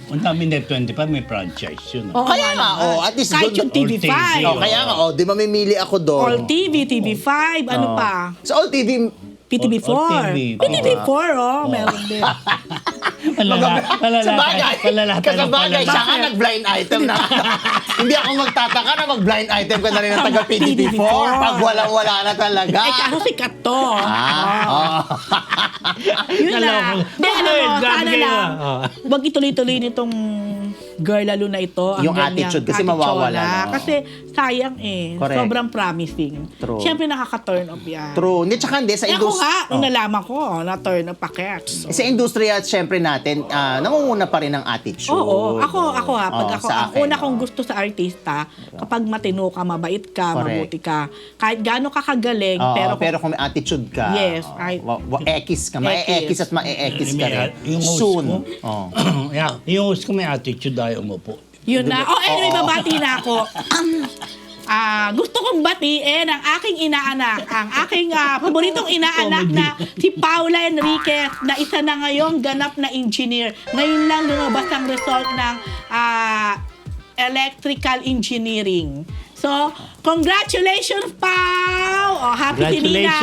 net 25, may franchise yun. Oo Kaya nga, naman. at least Kahit good. yung TV5. TV. Kaya nga, di mamimili ako doon. All TV, TV5, ano pa? Sa All TV, PTV4. All TV. PTV4, meron din. Kasabagay, siya ka nag-blind item na. Hindi ako magtataka na mag-blind item ka na rin ng taga-PDP4 pag walang-wala na talaga. Eh, kaso sikat to. Yun Kala lang. ko- Hindi, alam mo, Grabe sana kayo. lang, Oh. wag ituloy-tuloy nitong girl lalo na ito. Ang Yung ganyang attitude kasi attitude mawawala, na. no? Kasi sayang Correct. Sobrang promising. True. Siyempre nakaka-turn off yan. True. Hindi, tsaka hindi, sa Ako industry. nga, nung nalaman ko, na-turn off pa kets. Sa industriya, syempre natin, nangunguna pa rin ang attitude. Oo. Ako pag Oo, ako, sa ang akin, una oo. kong gusto sa artista, kapag matino ka, mabait ka, Correct. mabuti ka, kahit gaano ka kagaling, Oo, pero, pero kung may attitude ka, Yes, ekis ka, mae-ekis at mae-ekis ka rin. Yung host Soon. ko, Oo. yeah, yung host ko may attitude ayaw mo po. yun na. Oh, anyway, babati na ako. Gusto kong batiin ang aking inaanak, ang aking paboritong inaanak na si Paula Enriquez, na isa na ngayong ganap na engineer. Ngayon lang lumabas ang result ng electrical engineering. So, congratulations, Pau! Oh, happy si Nina!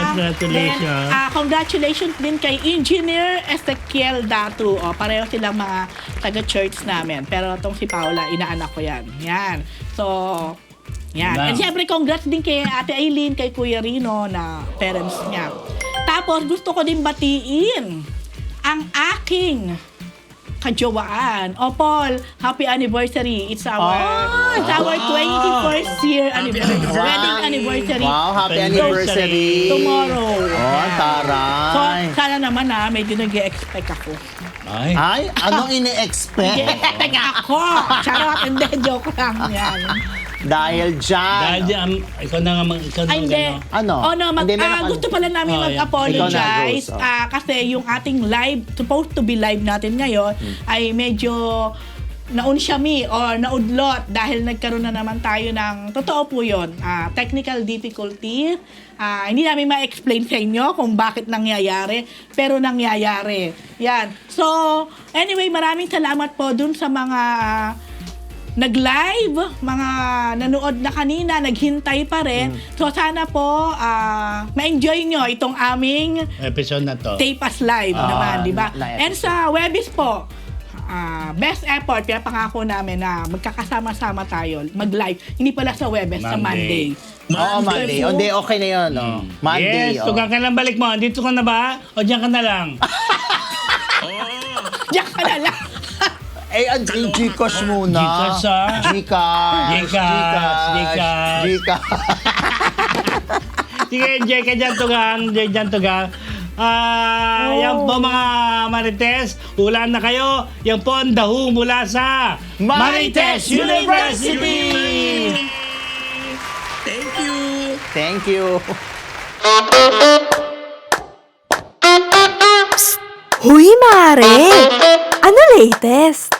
Congratulations. Then, congratulations din kay Engineer Ezekiel Datu. Oh, pareho silang mga taga-church namin. Pero itong si Paula, inaanak ko yan. Yan. So, yan. Wow. And syempre, congrats din kay Ate Aileen, kay Kuya Rino na parents niya. Tapos, gusto ko din batiin ang aking kajowaan. O Paul, happy anniversary. It's our 21st year anniversary. Wow. Wedding anniversary. Wow, happy So, anniversary. Tomorrow. Oh, So, taray. sana naman medyo nag-expect ako. Ay, Ay, anong ini-expect? Nag-expect ako! Charot, hindi, joke lang yan. Dahil dahil dyan. ikaw na nga ikaw na Ay, hindi. gano. Ano? Oh, no, Hindi, meron ka- gusto pala namin Oh, yeah. mag-apologize. Ikaw na, Rose. Kasi yung ating live, supposed to be live natin ngayon, ay medyo naunsyami or naudlot dahil nagkaroon na naman tayo ng, totoo po yun, technical difficulty. Hindi namin ma-explain sa inyo kung bakit nangyayari, pero nangyayari. Yan. So, anyway, maraming salamat po dun sa mga nag-live, mga nanood na kanina, naghintay pa rin. So, sana po ma-enjoy nyo itong aming Episode na to. Tape Us Live naman, di ba? na And sa Webis po, best effort, kaya pangako namin na magkakasama-sama tayo, mag-live. Hindi pala sa Webis, sa Monday. Monday. Oo, Monday. Hindi, okay na yun. Oh. Monday. Yes, tugang ka lang balik mo. Andito ka na ba? O diyan ka na lang? Diyan ka na lang. Eh, yung Gcash muna. Gcash, Gcash. Gcash. Gcash. Sige, enjoy ka dyan, tugang. Enjoy dyan, tugang. Yan po mga Marites, ulan na kayo. Yan po ang dahu mula sa Marites University! Thank you! Thank you. Huy, Mare! Ano latest?